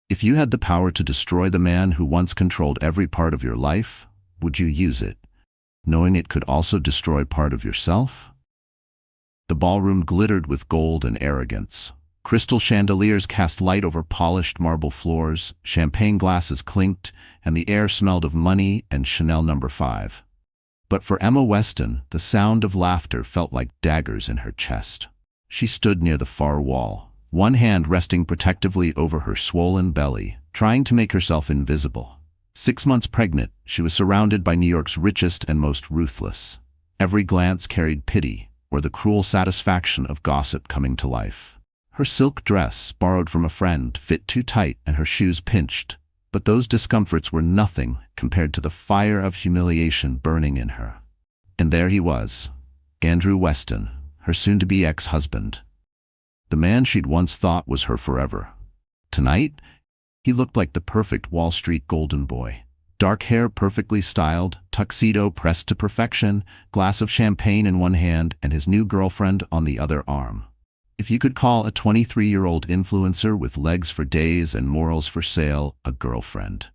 If you had the power to destroy the man who once controlled every part of your life, would you use it, knowing it could also destroy part of yourself? The ballroom glittered with gold and arrogance. Crystal chandeliers cast light over polished marble floors, champagne glasses clinked, and the air smelled of money and Chanel No. 5. But for Emma Weston, the sound of laughter felt like daggers in her chest. She stood near the far wall, one hand resting protectively over her swollen belly, trying to make herself invisible. 6 months pregnant, she was surrounded by New York's richest and most ruthless. Every glance carried pity, or the cruel satisfaction of gossip coming to life. Her silk dress, borrowed from a friend, fit too tight and her shoes pinched, but those discomforts were nothing compared to the fire of humiliation burning in her. And there he was, Andrew Weston, her soon-to-be ex-husband. The man she'd once thought was her forever. Tonight, he looked like the perfect Wall Street golden boy. Dark hair perfectly styled, tuxedo pressed to perfection, glass of champagne in one hand and his new girlfriend on the other arm. If you could call a 23-year-old influencer with legs for days and morals for sale a girlfriend.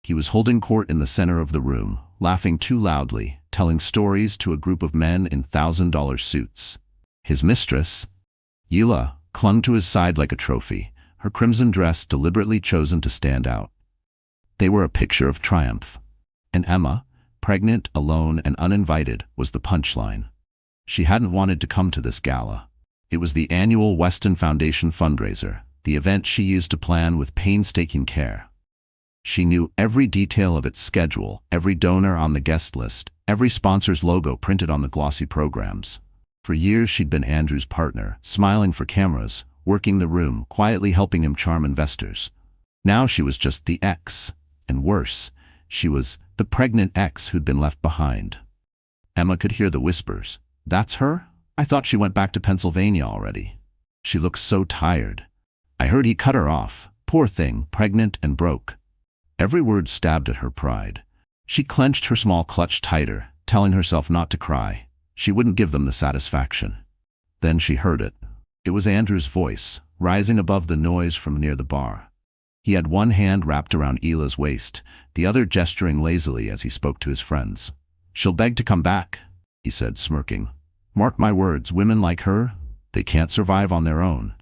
He was holding court in the center of the room, laughing too loudly, telling stories to a group of men in $1,000 suits. His mistress, Yila, clung to his side like a trophy, her crimson dress deliberately chosen to stand out. They were a picture of triumph. And Emma, pregnant, alone, and uninvited, was the punchline. She hadn't wanted to come to this gala. It was the annual Weston Foundation fundraiser, the event she used to plan with painstaking care. She knew every detail of its schedule, every donor on the guest list, every sponsor's logo printed on the glossy programs. For years she'd been Andrew's partner, smiling for cameras, working the room, quietly helping him charm investors. Now she was just the ex, and worse, she was the pregnant ex who'd been left behind. Emma could hear the whispers. "That's her? I thought she went back to Pennsylvania already. She looks so tired. I heard he cut her off. Poor thing, pregnant and broke." Every word stabbed at her pride. She clenched her small clutch tighter, telling herself not to cry. She wouldn't give them the satisfaction. Then she heard it. It was Andrew's voice, rising above the noise from near the bar. He had one hand wrapped around Ila's waist, the other gesturing lazily as he spoke to his friends. "She'll beg to come back," he said, smirking. "Mark my words, women like her, they can't survive on their own.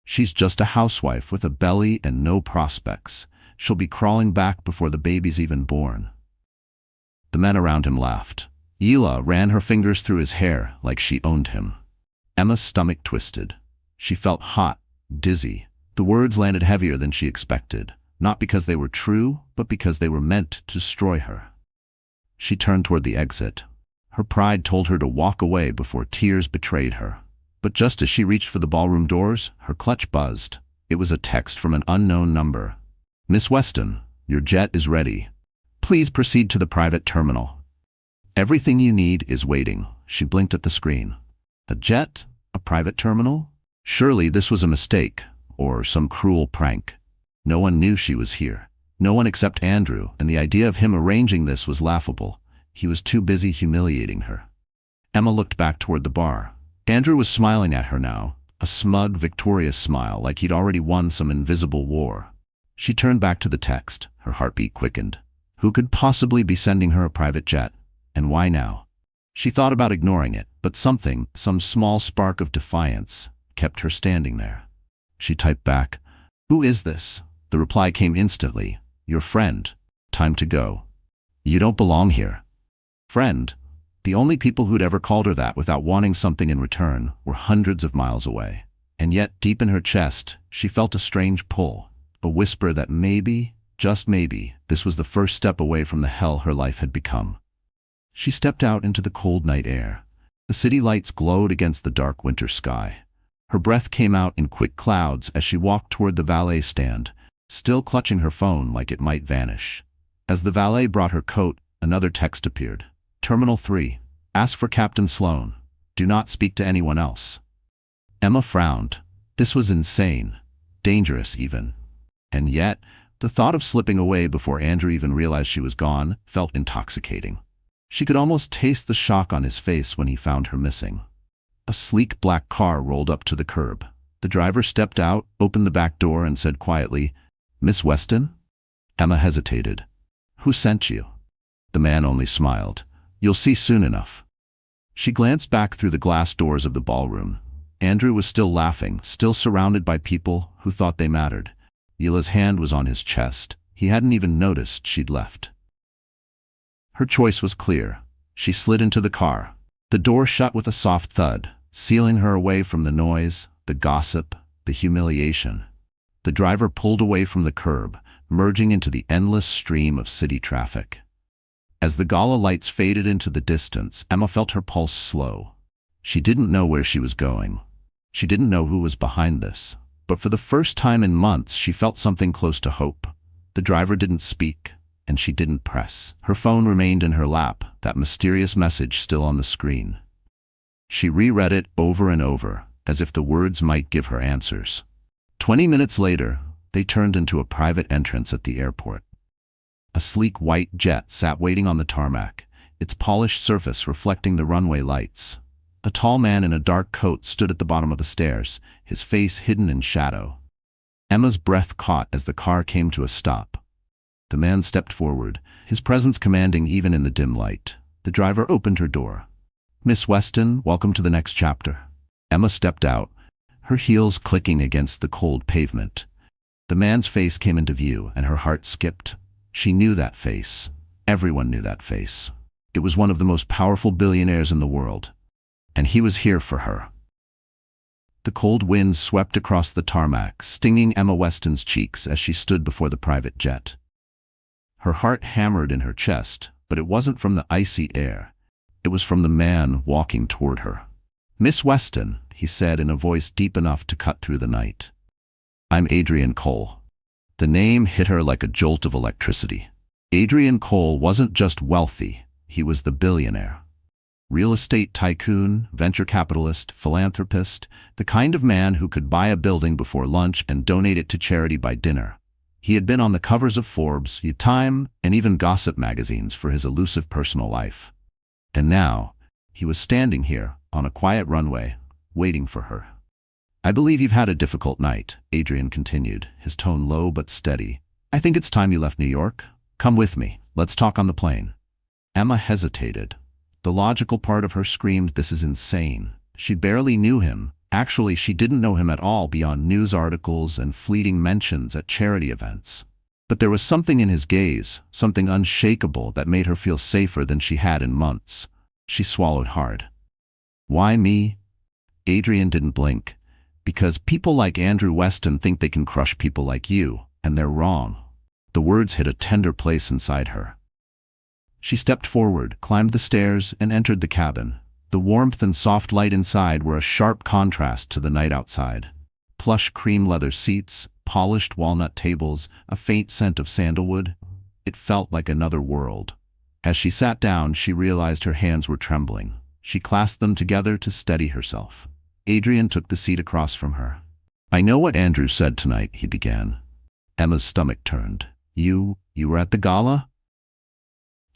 She's just a housewife with a belly and no prospects. She'll be crawling back before the baby's even born." The men around him laughed. Ila ran her fingers through his hair like she owned him. Emma's stomach twisted. She felt hot, dizzy. The words landed heavier than she expected, not because they were true, but because they were meant to destroy her. She turned toward the exit. Her pride told her to walk away before tears betrayed her. But just as she reached for the ballroom doors, her clutch buzzed. It was a text from an unknown number. "Miss Weston, your jet is ready. Please proceed to the private terminal. Everything you need is waiting." She blinked at the screen. A jet? A private terminal? Surely this was a mistake, or some cruel prank. No one knew she was here. No one except Andrew, and the idea of him arranging this was laughable. He was too busy humiliating her. Emma looked back toward the bar. Andrew was smiling at her now, a smug, victorious smile like he'd already won some invisible war. She turned back to the text, her heartbeat quickened. Who could possibly be sending her a private jet? And why now? She thought about ignoring it, but something, some small spark of defiance, kept her standing there. She typed back, "Who is this?" The reply came instantly. "Your friend. Time to go. You don't belong here." Friend. The only people who'd ever called her that without wanting something in return were hundreds of miles away. And yet, deep in her chest, she felt a strange pull, a whisper that maybe, just maybe, this was the first step away from the hell her life had become. She stepped out into the cold night air. The city lights glowed against the dark winter sky. Her breath came out in quick clouds as she walked toward the valet stand, still clutching her phone like it might vanish. As the valet brought her coat, another text appeared. "Terminal 3. Ask for Captain Sloan. Do not speak to anyone else." Emma frowned. This was insane. Dangerous, even. And yet, the thought of slipping away before Andrew even realized she was gone felt intoxicating. She could almost taste the shock on his face when he found her missing. A sleek black car rolled up to the curb. The driver stepped out, opened the back door, and said quietly, Miss Weston? Emma hesitated. Who sent you? The man only smiled. You'll see soon enough. She glanced back through the glass doors of the ballroom. Andrew was still laughing, still surrounded by people who thought they mattered. Yila's hand was on his chest. He hadn't even noticed she'd left. Her choice was clear. She slid into the car. The door shut with a soft thud, sealing her away from the noise, the gossip, the humiliation. The driver pulled away from the curb, merging into the endless stream of city traffic. As the gala lights faded into the distance, Emma felt her pulse slow. She didn't know where she was going. She didn't know who was behind this. But for the first time in months, she felt something close to hope. The driver didn't speak, and she didn't press. Her phone remained in her lap, that mysterious message still on the screen. She reread it over and over, as if the words might give her answers. 20 minutes later, they turned into a private entrance at the airport. A sleek white jet sat waiting on the tarmac, its polished surface reflecting the runway lights. A tall man in a dark coat stood at the bottom of the stairs, his face hidden in shadow. Emma's breath caught as the car came to a stop. The man stepped forward, his presence commanding even in the dim light. The driver opened her door. Miss Weston, welcome to the next chapter. Emma stepped out, her heels clicking against the cold pavement. The man's face came into view, and her heart skipped. She knew that face. Everyone knew that face. It was one of the most powerful billionaires in the world. And he was here for her. The cold wind swept across the tarmac, stinging Emma Weston's cheeks as she stood before the private jet. Her heart hammered in her chest, but it wasn't from the icy air. It was from the man walking toward her. Miss Weston, he said in a voice deep enough to cut through the night. I'm Adrian Cole. The name hit her like a jolt of electricity. Adrian Cole wasn't just wealthy, he was the billionaire. Real estate tycoon, venture capitalist, philanthropist, the kind of man who could buy a building before lunch and donate it to charity by dinner. He had been on the covers of Forbes, Time, and even gossip magazines for his elusive personal life. And now, he was standing here, on a quiet runway, waiting for her. I believe you've had a difficult night, Adrian continued, his tone low but steady. I think it's time you left New York. Come with me, let's talk on the plane. Emma hesitated. The logical part of her screamed, this is insane. She barely knew him. Actually, she didn't know him at all beyond news articles and fleeting mentions at charity events. But there was something in his gaze, something unshakable that made her feel safer than she had in months. She swallowed hard. Why me? Adrian didn't blink. Because people like Andrew Weston think they can crush people like you, and they're wrong. The words hit a tender place inside her. She stepped forward, climbed the stairs, and entered the cabin. The warmth and soft light inside were a sharp contrast to the night outside. Plush cream leather seats, polished walnut tables, a faint scent of sandalwood. It felt like another world. As she sat down, she realized her hands were trembling. She clasped them together to steady herself. Adrian took the seat across from her. I know what Andrew said tonight, he began. Emma's stomach turned. You were at the gala?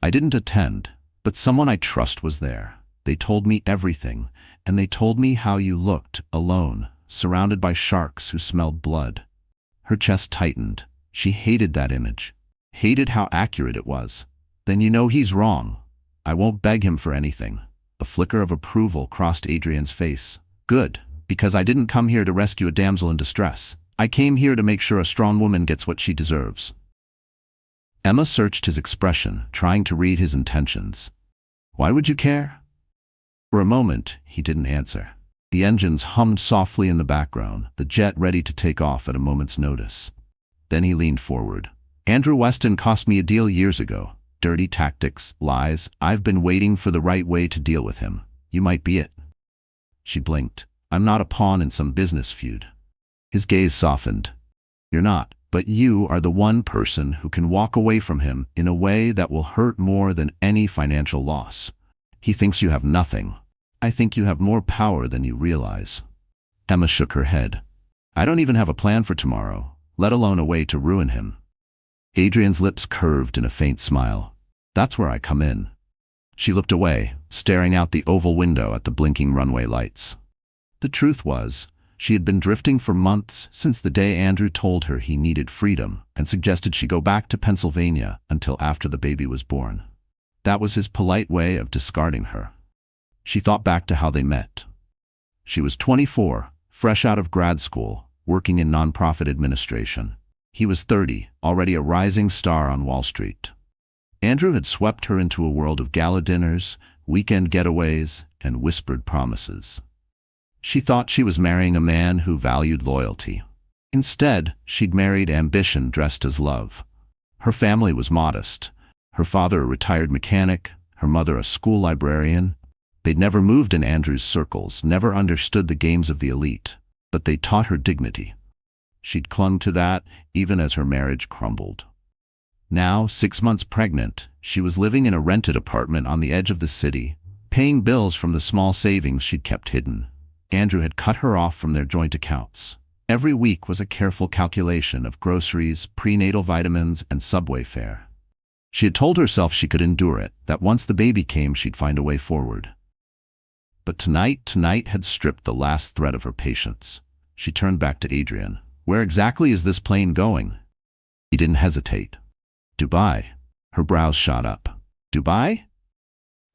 I didn't attend, but someone I trust was there. They told me everything, and they told me how you looked, alone, surrounded by sharks who smelled blood. Her chest tightened. She hated that image. Hated how accurate it was. Then you know he's wrong. I won't beg him for anything. A flicker of approval crossed Adrian's face. Good, because I didn't come here to rescue a damsel in distress. I came here to make sure a strong woman gets what she deserves. Emma searched his expression, trying to read his intentions. Why would you care? For a moment, he didn't answer. The engines hummed softly in the background, the jet ready to take off at a moment's notice. Then he leaned forward. Andrew Weston cost me a deal years ago. Dirty tactics, lies. I've been waiting for the right way to deal with him. You might be it. She blinked. I'm not a pawn in some business feud. His gaze softened. You're not, but you are the one person who can walk away from him in a way that will hurt more than any financial loss. He thinks you have nothing. I think you have more power than you realize. Emma shook her head. I don't even have a plan for tomorrow, let alone a way to ruin him. Adrian's lips curved in a faint smile. That's where I come in. She looked away, staring out the oval window at the blinking runway lights. The truth was, She had been drifting for months since the day Andrew told her he needed freedom and suggested she go back to Pennsylvania until after the baby was born. That was his polite way of discarding her. She thought back to how they met. She was 24, fresh out of grad school, working in nonprofit administration. He was 30, already a rising star on Wall Street. Andrew had swept her into a world of gala dinners, weekend getaways, and whispered promises. She thought she was marrying a man who valued loyalty. Instead, she'd married ambition dressed as love. Her family was modest. Her father a retired mechanic, her mother a school librarian. They'd never moved in Andrew's circles, never understood the games of the elite, but they taught her dignity. She'd clung to that even as her marriage crumbled. Now, 6 months pregnant, she was living in a rented apartment on the edge of the city, paying bills from the small savings she'd kept hidden. Andrew had cut her off from their joint accounts. Every week was a careful calculation of groceries, prenatal vitamins, and subway fare. She had told herself she could endure it, that once the baby came she'd find a way forward. But tonight had stripped the last thread of her patience. She turned back to Adrian. "Where exactly is this plane going?" He didn't hesitate. "Dubai." Her brows shot up. "Dubai?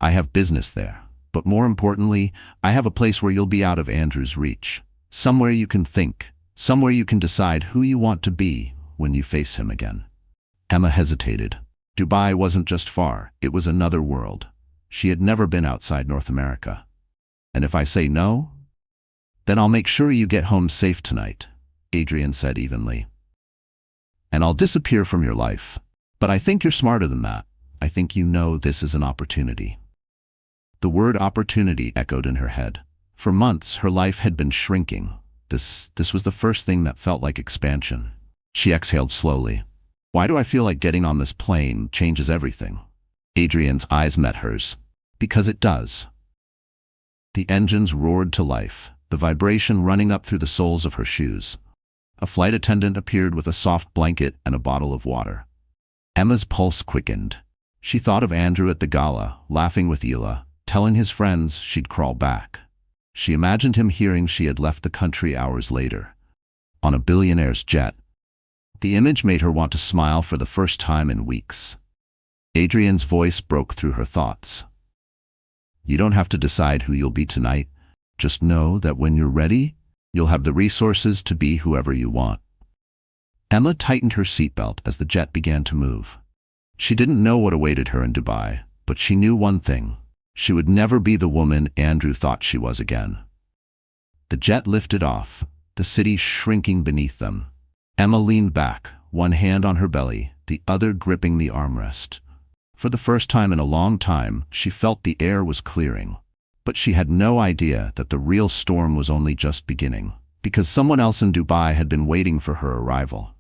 I have business there. But more importantly, I have a place where you'll be out of Andrew's reach. Somewhere you can think. Somewhere you can decide who you want to be when you face him again." Emma hesitated. Dubai wasn't just far, it was another world. She had never been outside North America. "And if I say no? Then I'll make sure you get home safe tonight," Adrian said evenly. "And I'll disappear from your life. But I think you're smarter than that. I think you know this is an opportunity." The word opportunity echoed in her head. For months, her life had been shrinking. This was the first thing that felt like expansion. She exhaled slowly. "Why do I feel like getting on this plane changes everything?" Adrian's eyes met hers. "Because it does." The engines roared to life, the vibration running up through the soles of her shoes. A flight attendant appeared with a soft blanket and a bottle of water. Emma's pulse quickened. She thought of Andrew at the gala, laughing with Ela, telling his friends she'd crawl back. She imagined him hearing she had left the country hours later, on a billionaire's jet. The image made her want to smile for the first time in weeks. Adrian's voice broke through her thoughts. "You don't have to decide who you'll be tonight. Just know that when you're ready, you'll have the resources to be whoever you want." Emma tightened her seatbelt as the jet began to move. She didn't know what awaited her in Dubai, but she knew one thing. She would never be the woman Andrew thought she was again. The jet lifted off, the city shrinking beneath them. Emma leaned back, one hand on her belly, the other gripping the armrest. For the first time in a long time, she felt the air was clearing. But she had no idea that the real storm was only just beginning, because someone else in Dubai had been waiting for her arrival.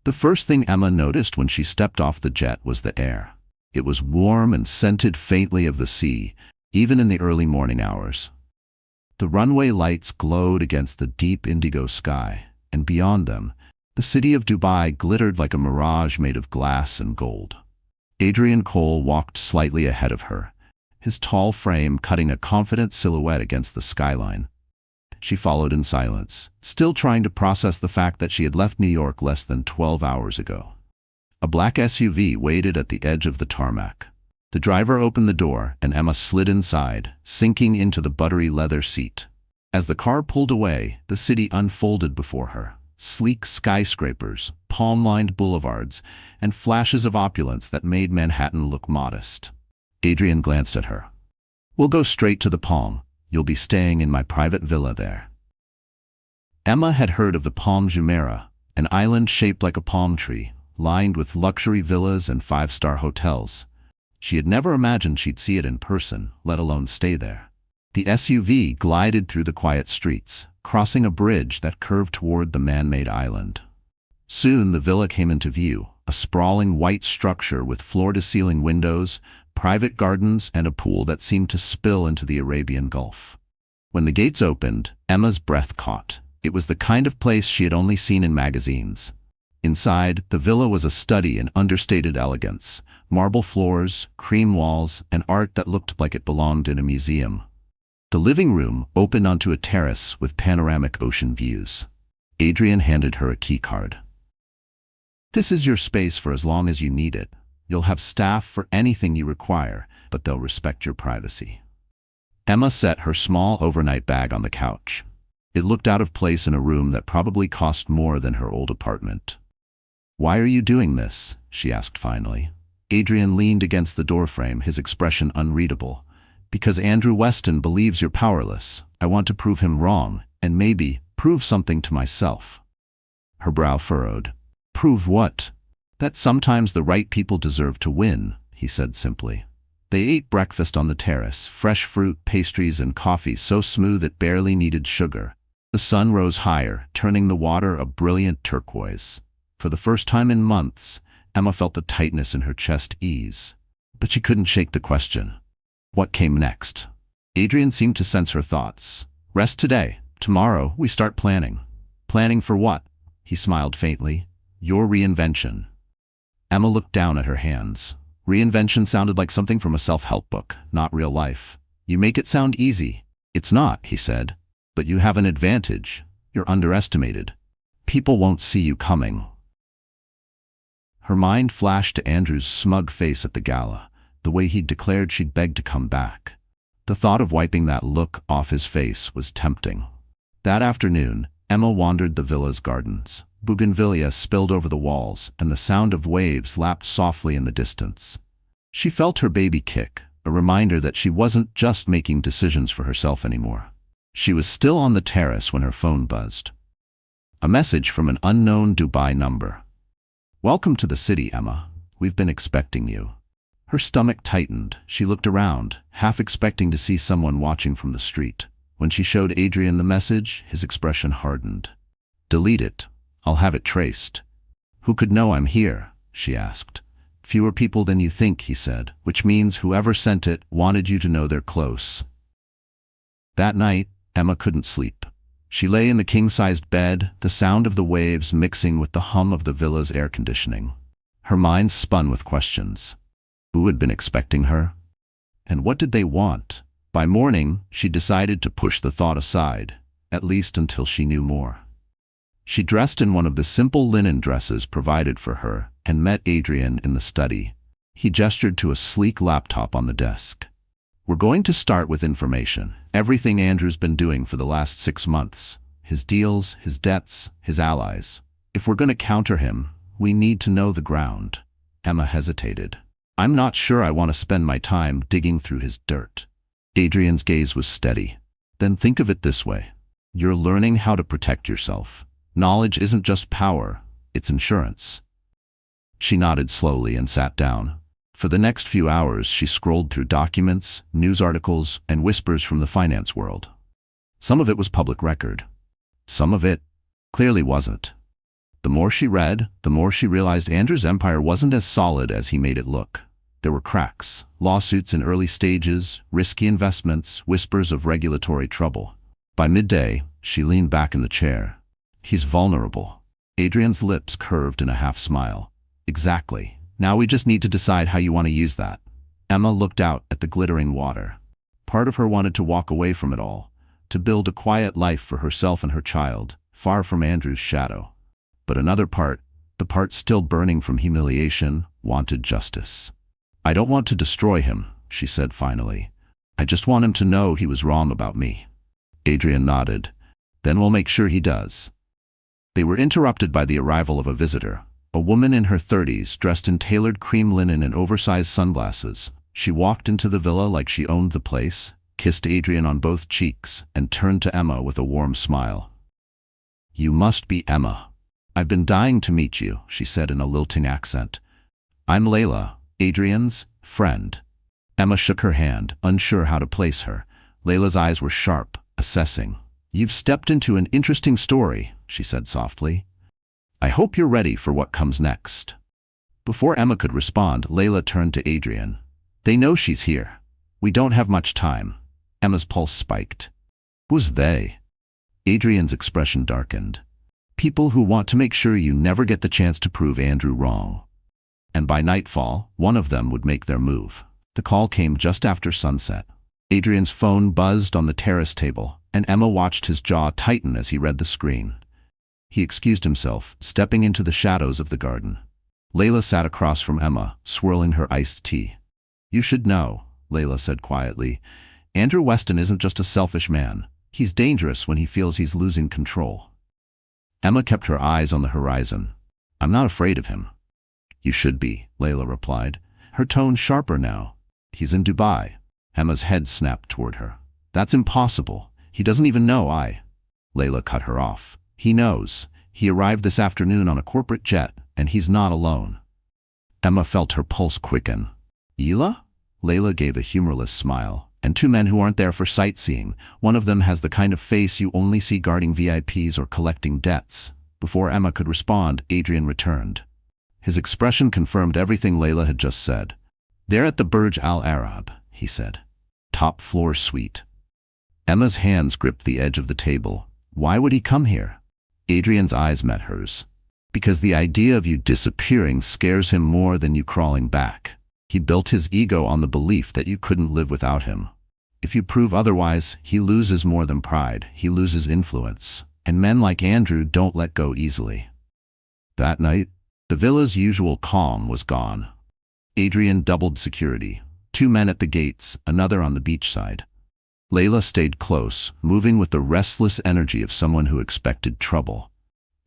The first thing Emma noticed when she stepped off the jet was the air. It was warm and scented faintly of the sea, even in the early morning hours. The runway lights glowed against the deep indigo sky, and beyond them, the city of Dubai glittered like a mirage made of glass and gold. Adrian Cole walked slightly ahead of her, his tall frame cutting a confident silhouette against the skyline. She followed in silence, still trying to process the fact that she had left New York less than 12 hours ago. A black SUV waited at the edge of the tarmac. The driver opened the door, and Emma slid inside, sinking into the buttery leather seat. As the car pulled away, the city unfolded before her. Sleek skyscrapers, palm-lined boulevards, and flashes of opulence that made Manhattan look modest. Adrian glanced at her. "We'll go straight to the Palm. You'll be staying in my private villa there." Emma had heard of the Palm Jumeirah, an island shaped like a palm tree, lined with luxury villas and five-star hotels. She had never imagined she'd see it in person, let alone stay there. The SUV glided through the quiet streets, crossing a bridge that curved toward the man-made island. Soon the villa came into view, a sprawling white structure with floor-to-ceiling windows, private gardens, and a pool that seemed to spill into the Arabian Gulf. When the gates opened, Emma's breath caught. It was the kind of place she had only seen in magazines. Inside, the villa was a study in understated elegance, marble floors, cream walls, and art that looked like it belonged in a museum. The living room opened onto a terrace with panoramic ocean views. Adrian handed her a keycard. "This is your space for as long as you need it. You'll have staff for anything you require, but they'll respect your privacy." Emma set her small overnight bag on the couch. It looked out of place in a room that probably cost more than her old apartment. "Why are you doing this?" she asked finally. Adrian leaned against the doorframe, his expression unreadable. "Because Andrew Weston believes you're powerless. I want to prove him wrong, and maybe prove something to myself." Her brow furrowed. "Prove what?" "That sometimes the right people deserve to win," he said simply. They ate breakfast on the terrace, fresh fruit, pastries, and coffee so smooth it barely needed sugar. The sun rose higher, turning the water a brilliant turquoise. For the first time in months, Emma felt the tightness in her chest ease. But she couldn't shake the question. What came next? Adrian seemed to sense her thoughts. "Rest today. Tomorrow, we start planning." "Planning for what?" He smiled faintly. "Your reinvention." Emma looked down at her hands. Reinvention sounded like something from a self-help book, not real life. "You make it sound easy." "It's not," he said. "But you have an advantage. You're underestimated. People won't see you coming." Her mind flashed to Andrew's smug face at the gala, the way he'd declared she'd begged to come back. The thought of wiping that look off his face was tempting. That afternoon, Emma wandered the villa's gardens. Bougainvillea spilled over the walls, and the sound of waves lapped softly in the distance. She felt her baby kick, a reminder that she wasn't just making decisions for herself anymore. She was still on the terrace when her phone buzzed. A message from an unknown Dubai number. "Welcome to the city, Emma. We've been expecting you." Her stomach tightened. She looked around, half expecting to see someone watching from the street. When she showed Adrian the message, his expression hardened. "Delete it. I'll have it traced." "Who could know I'm here?" she asked. "Fewer people than you think," he said, "which means whoever sent it wanted you to know they're close." That night, Emma couldn't sleep. She lay in the king-sized bed, the sound of the waves mixing with the hum of the villa's air conditioning. Her mind spun with questions. Who had been expecting her? And what did they want? By morning, she decided to push the thought aside, at least until she knew more. She dressed in one of the simple linen dresses provided for her and met Adrian in the study. He gestured to a sleek laptop on the desk. "We're going to start with information. Everything Andrew's been doing for the last 6 months. His deals, his debts, his allies. If we're going to counter him, we need to know the ground." Emma hesitated. "I'm not sure I want to spend my time digging through his dirt." Adrian's gaze was steady. "Then think of it this way. You're learning how to protect yourself. Knowledge isn't just power, it's insurance." She nodded slowly and sat down. For the next few hours, she scrolled through documents, news articles, and whispers from the finance world. Some of it was public record. Some of it clearly wasn't. The more she read, the more she realized Andrew's empire wasn't as solid as he made it look. There were cracks, lawsuits in early stages, risky investments, whispers of regulatory trouble. By midday, she leaned back in the chair. "He's vulnerable." Adrian's lips curved in a half-smile. "Exactly. Now we just need to decide how you want to use that." Emma looked out at the glittering water. Part of her wanted to walk away from it all, to build a quiet life for herself and her child, far from Andrew's shadow. But another part, the part still burning from humiliation, wanted justice. "I don't want to destroy him," she said finally. "I just want him to know he was wrong about me." Adrian nodded. "Then we'll make sure he does." They were interrupted by the arrival of a visitor, a woman in her 30s dressed in tailored cream linen and oversized sunglasses. She walked into the villa like she owned the place, kissed Adrian on both cheeks, and turned to Emma with a warm smile. "You must be Emma. I've been dying to meet you," she said in a lilting accent. "I'm Layla, Adrian's friend." Emma shook her hand, unsure how to place her. Layla's eyes were sharp, assessing. "You've stepped into an interesting story," she said softly. "I hope you're ready for what comes next." Before Emma could respond, Layla turned to Adrian. "They know she's here. We don't have much time." Emma's pulse spiked. "Who's they?" Adrian's expression darkened. "People who want to make sure you never get the chance to prove Andrew wrong." And by nightfall, one of them would make their move. The call came just after sunset. Adrian's phone buzzed on the terrace table, and Emma watched his jaw tighten as he read the screen. He excused himself, stepping into the shadows of the garden. Layla sat across from Emma, swirling her iced tea. "You should know," Layla said quietly. "Andrew Weston isn't just a selfish man. He's dangerous when he feels he's losing control." Emma kept her eyes on the horizon. "I'm not afraid of him." "You should be," Layla replied, her tone sharper now. "He's in Dubai." Emma's head snapped toward her. "That's impossible. He doesn't even know Layla cut her off. "He knows. He arrived this afternoon on a corporate jet, and he's not alone." Emma felt her pulse quicken. "Ela?" Layla gave a humorless smile. "And two men who aren't there for sightseeing. One of them has the kind of face you only see guarding VIPs or collecting debts." Before Emma could respond, Adrian returned. His expression confirmed everything Layla had just said. "They're at the Burj Al Arab," he said. "Top floor suite." Emma's hands gripped the edge of the table. "Why would he come here?" Adrian's eyes met hers. "Because the idea of you disappearing scares him more than you crawling back. He built his ego on the belief that you couldn't live without him. If you prove otherwise, he loses more than pride. He loses influence. And men like Andrew don't let go easily." That night, the villa's usual calm was gone. Adrian doubled security. 2 men at the gates, another on the beachside. Layla stayed close, moving with the restless energy of someone who expected trouble.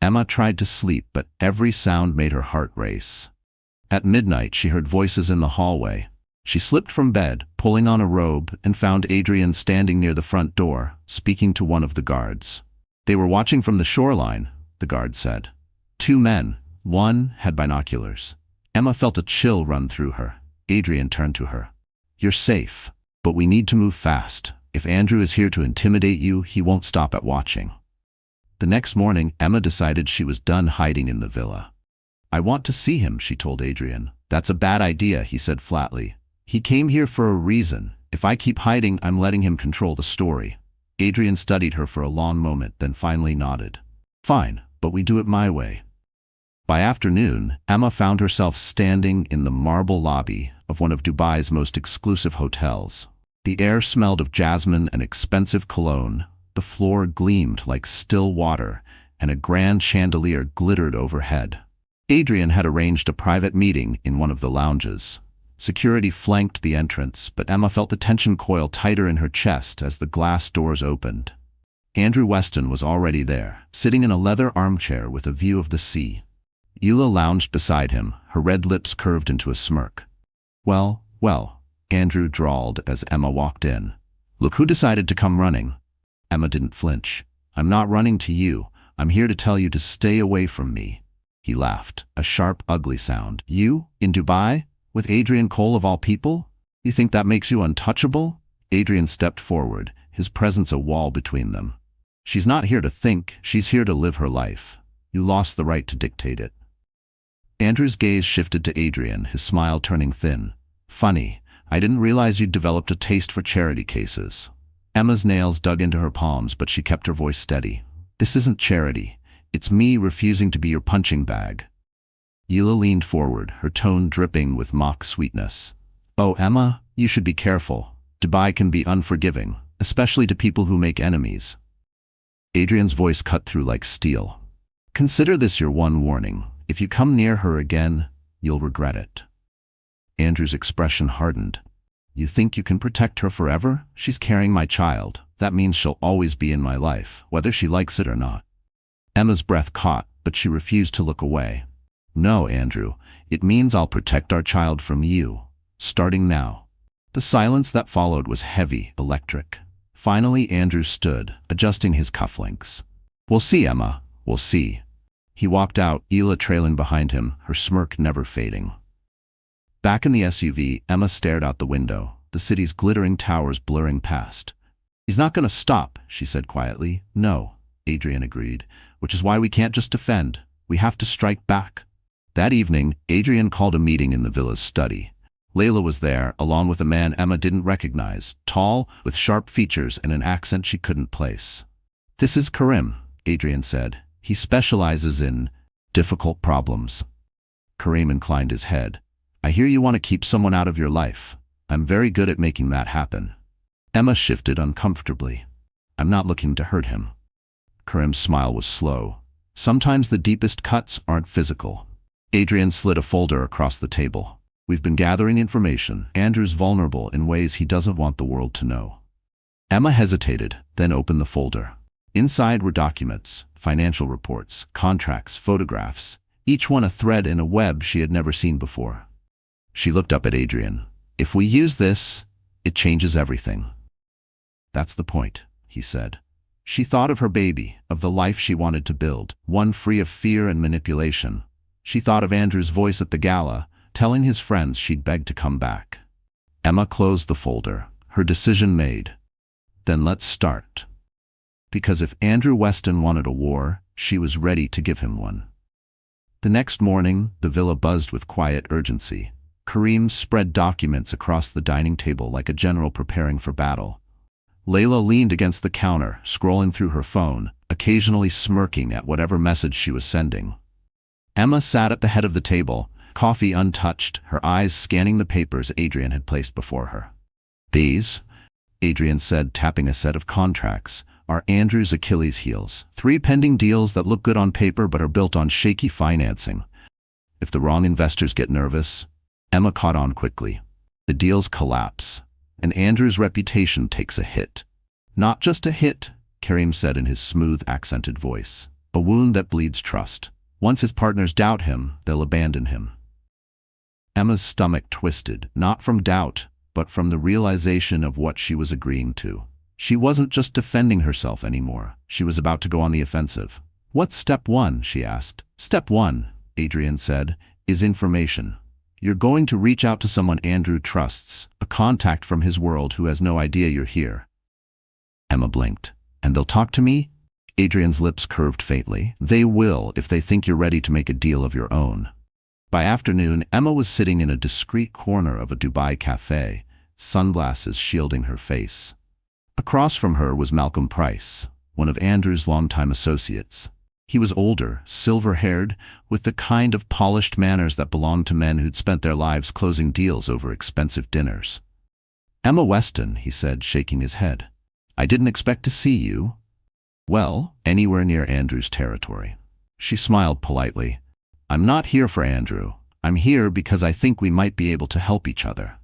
Emma tried to sleep, but every sound made her heart race. At midnight, she heard voices in the hallway. She slipped from bed, pulling on a robe, and found Adrian standing near the front door, speaking to one of the guards. "They were watching from the shoreline," the guard said. 2 men. One had binoculars. Emma felt a chill run through her. Adrian turned to her. "You're safe, but we need to move fast. If Andrew is here to intimidate you, he won't stop at watching." The next morning, Emma decided she was done hiding in the villa. "I want to see him," she told Adrian. "That's a bad idea," he said flatly. "He came here for a reason. If I keep hiding, I'm letting him control the story." Adrian studied her for a long moment, then finally nodded. "Fine, but we do it my way." By afternoon, Emma found herself standing in the marble lobby of one of Dubai's most exclusive hotels. The air smelled of jasmine and expensive cologne, the floor gleamed like still water, and a grand chandelier glittered overhead. Adrian had arranged a private meeting in one of the lounges. Security flanked the entrance, but Emma felt the tension coil tighter in her chest as the glass doors opened. Andrew Weston was already there, sitting in a leather armchair with a view of the sea. Ela lounged beside him, her red lips curved into a smirk. Well, Andrew drawled as Emma walked in. "Look who decided to come running." Emma didn't flinch. "I'm not running to you. I'm here to tell you to stay away from me." He laughed, a sharp, ugly sound. "You? In Dubai? With Adrian Cole of all people? You think that makes you untouchable?" Adrian stepped forward, his presence a wall between them. "She's not here to think, she's here to live her life. You lost the right to dictate it." Andrew's gaze shifted to Adrian, his smile turning thin. "Funny, I didn't realize you'd developed a taste for charity cases." Emma's nails dug into her palms, but she kept her voice steady. "This isn't charity. It's me refusing to be your punching bag." Ela leaned forward, her tone dripping with mock sweetness. "Oh, Emma, you should be careful. Dubai can be unforgiving, especially to people who make enemies." Adrian's voice cut through like steel. "Consider this your one warning. If you come near her again, you'll regret it." Andrew's expression hardened. "You think you can protect her forever? She's carrying my child. That means she'll always be in my life, whether she likes it or not." Emma's breath caught, but she refused to look away. "No, Andrew, it means I'll protect our child from you, starting now." The silence that followed was heavy, electric. Finally, Andrew stood, adjusting his cufflinks. "We'll see, Emma, we'll see." He walked out, Ela trailing behind him, her smirk never fading. Back in the SUV, Emma stared out the window, the city's glittering towers blurring past. "He's not going to stop," she said quietly. "No," Adrian agreed, "which is why we can't just defend. We have to strike back." That evening, Adrian called a meeting in the villa's study. Layla was there, along with a man Emma didn't recognize, tall, with sharp features and an accent she couldn't place. "This is Karim," Adrian said. "He specializes in difficult problems." Karim inclined his head. "I hear you want to keep someone out of your life. I'm very good at making that happen." Emma shifted uncomfortably. I'm not looking to hurt him. Karim's smile was slow. Sometimes the deepest cuts aren't physical. Adrian slid a folder across the table. We've been gathering information. Andrew's vulnerable in ways he doesn't want the world to know. Emma hesitated, then opened the folder. Inside were documents, financial reports, contracts, photographs, each one a thread in a web she had never seen before. She looked up at Adrian. If we use this, it changes everything. That's the point, he said. She thought of her baby, of the life she wanted to build, one free of fear and manipulation. She thought of Andrew's voice at the gala, telling his friends she'd beg to come back. Emma closed the folder, her decision made. Then let's start. Because if Andrew Weston wanted a war, she was ready to give him one. The next morning, the villa buzzed with quiet urgency. Karim spread documents across the dining table like a general preparing for battle. Layla leaned against the counter, scrolling through her phone, occasionally smirking at whatever message she was sending. Emma sat at the head of the table, coffee untouched, her eyes scanning the papers Adrian had placed before her. These, Adrian said, tapping a set of contracts, are Andrew's Achilles heels. 3 pending deals that look good on paper but are built on shaky financing. If the wrong investors get nervous, Emma caught on quickly. The deals collapse, and Andrew's reputation takes a hit. Not just a hit, Karim said in his smooth, accented voice. A wound that bleeds trust. Once his partners doubt him, they'll abandon him. Emma's stomach twisted, not from doubt, but from the realization of what she was agreeing to. She wasn't just defending herself anymore. She was about to go on the offensive. What's step 1? She asked. Step 1, Adrian said, is information. You're going to reach out to someone Andrew trusts, a contact from his world who has no idea you're here. Emma blinked. And they'll talk to me? Adrian's lips curved faintly. They will if they think you're ready to make a deal of your own. By afternoon, Emma was sitting in a discreet corner of a Dubai cafe, sunglasses shielding her face. Across from her was Malcolm Price, one of Andrew's longtime associates. He was older, silver-haired, with the kind of polished manners that belonged to men who'd spent their lives closing deals over expensive dinners. Emma Weston, he said, shaking his head. I didn't expect to see you. Well, anywhere near Andrew's territory. She smiled politely. I'm not here for Andrew. I'm here because I think we might be able to help each other.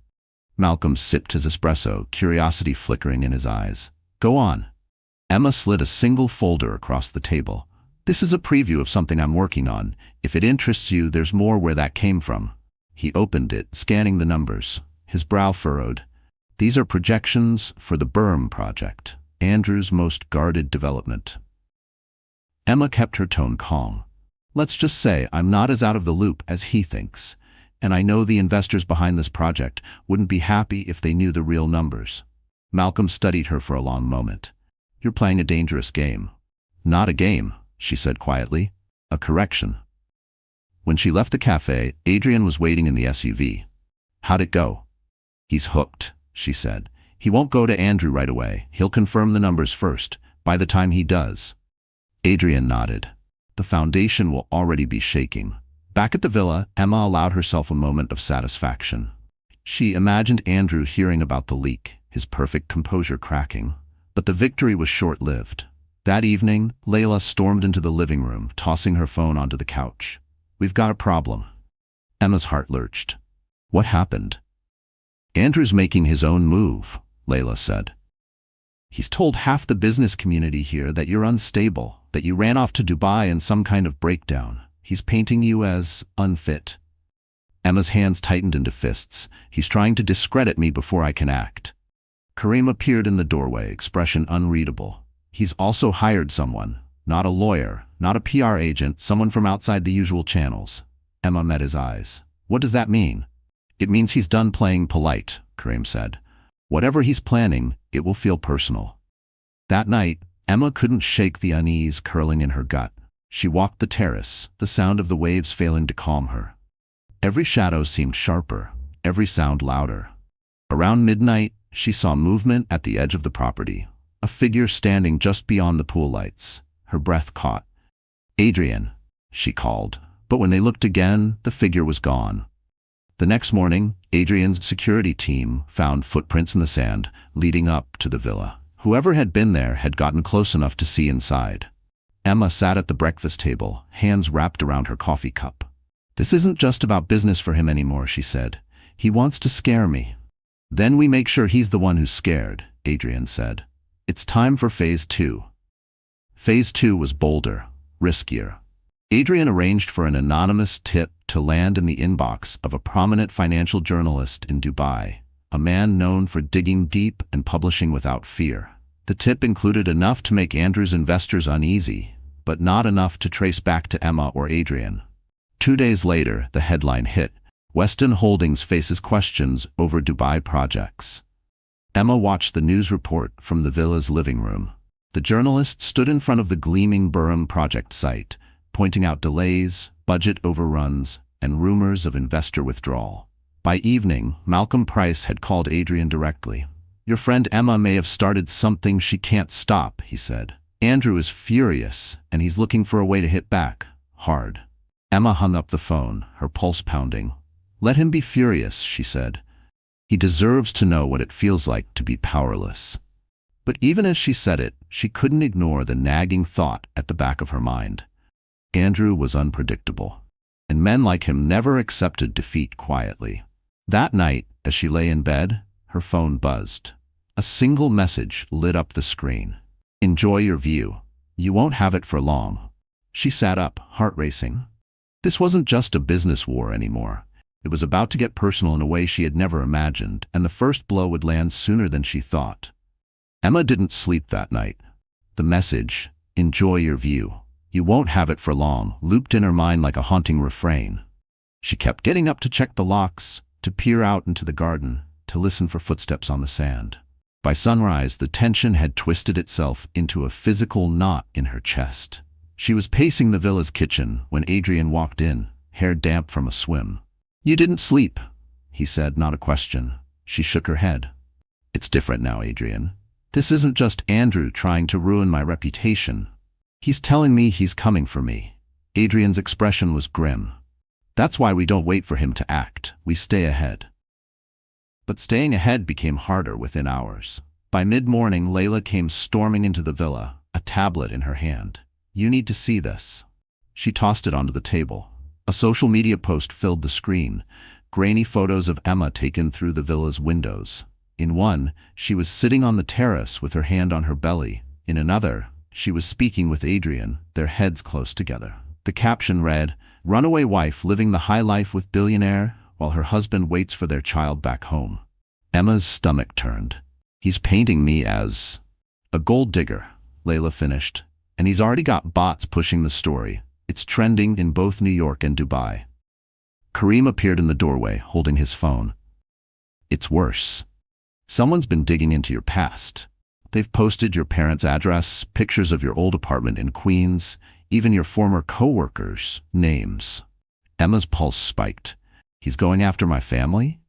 Malcolm sipped his espresso, curiosity flickering in his eyes. Go on. Emma slid a single folder across the table. This is a preview of something I'm working on. If it interests you, there's more where that came from. He opened it, scanning the numbers. His brow furrowed. These are projections for the Berm project, Andrew's most guarded development. Emma kept her tone calm. Let's just say I'm not as out of the loop as he thinks, and I know the investors behind this project wouldn't be happy if they knew the real numbers. Malcolm studied her for a long moment. You're playing a dangerous game. Not a game, she said quietly. A correction. When she left the cafe, Adrian was waiting in the SUV. How'd it go? He's hooked, she said. He won't go to Andrew right away. He'll confirm the numbers first, by the time he does. Adrian nodded. The foundation will already be shaking. Back at the villa, Emma allowed herself a moment of satisfaction. She imagined Andrew hearing about the leak, his perfect composure cracking. But the victory was short-lived. That evening, Layla stormed into the living room, tossing her phone onto the couch. We've got a problem. Emma's heart lurched. What happened? Andrew's making his own move, Layla said. He's told half the business community here that you're unstable, that you ran off to Dubai in some kind of breakdown. He's painting you as unfit. Emma's hands tightened into fists. He's trying to discredit me before I can act. Karim appeared in the doorway, expression unreadable. He's also hired someone, not a lawyer, not a PR agent, someone from outside the usual channels. Emma met his eyes. What does that mean? It means he's done playing polite, Karim said. Whatever he's planning, it will feel personal. That night, Emma couldn't shake the unease curling in her gut. She walked the terrace, the sound of the waves failing to calm her. Every shadow seemed sharper, every sound louder. Around midnight, she saw movement at the edge of the property, a figure standing just beyond the pool lights. Her breath caught. Adrian, she called, but when they looked again, the figure was gone. The next morning, Adrian's security team found footprints in the sand leading up to the villa. Whoever had been there had gotten close enough to see inside. Emma sat at the breakfast table, hands wrapped around her coffee cup. "This isn't just about business for him anymore," she said. "He wants to scare me." "Then we make sure he's the one who's scared," Adrian said. "It's time for Phase 2. Phase 2 was bolder, riskier. Adrian arranged for an anonymous tip to land in the inbox of a prominent financial journalist in Dubai, a man known for digging deep and publishing without fear. The tip included enough to make Andrew's investors uneasy, but not enough to trace back to Emma or Adrian. 2 days later, the headline hit: Weston Holdings faces questions over Dubai projects. Emma watched the news report from the villa's living room. The journalist stood in front of the gleaming Burham project site, pointing out delays, budget overruns, and rumors of investor withdrawal. By evening, Malcolm Price had called Adrian directly. "Your friend Emma may have started something she can't stop," he said. "Andrew is furious, and he's looking for a way to hit back, hard." Emma hung up the phone, her pulse pounding. "Let him be furious," she said. "He deserves to know what it feels like to be powerless." But even as she said it, she couldn't ignore the nagging thought at the back of her mind. Andrew was unpredictable, and men like him never accepted defeat quietly. That night, as she lay in bed, her phone buzzed. A single message lit up the screen. "Enjoy your view. You won't have it for long." She sat up, heart racing. This wasn't just a business war anymore. It was about to get personal in a way she had never imagined, and the first blow would land sooner than she thought. Emma didn't sleep that night. The message, "Enjoy your view. You won't have it for long," looped in her mind like a haunting refrain. She kept getting up to check the locks, to peer out into the garden, to listen for footsteps on the sand. By sunrise, the tension had twisted itself into a physical knot in her chest. She was pacing the villa's kitchen when Adrian walked in, hair damp from a swim. "You didn't sleep," he said, not a question. She shook her head. "It's different now, Adrian. This isn't just Andrew trying to ruin my reputation. He's telling me he's coming for me." Adrian's expression was grim. "That's why we don't wait for him to act. We stay ahead." But staying ahead became harder within hours. By mid-morning, Layla came storming into the villa, a tablet in her hand. "You need to see this." She tossed it onto the table. A social media post filled the screen, grainy photos of Emma taken through the villa's windows. In one, she was sitting on the terrace with her hand on her belly. In another, she was speaking with Adrian, their heads close together. The caption read, "Runaway wife living the high life with billionaire while her husband waits for their child back home." Emma's stomach turned. "He's painting me as a gold digger," Layla finished. "And he's already got bots pushing the story. It's trending in both New York and Dubai." Kareem appeared in the doorway, holding his phone. "It's worse. Someone's been digging into your past. They've posted your parents' address, pictures of your old apartment in Queens, even your former co-workers' names." Emma's pulse spiked. "He's going after my family?"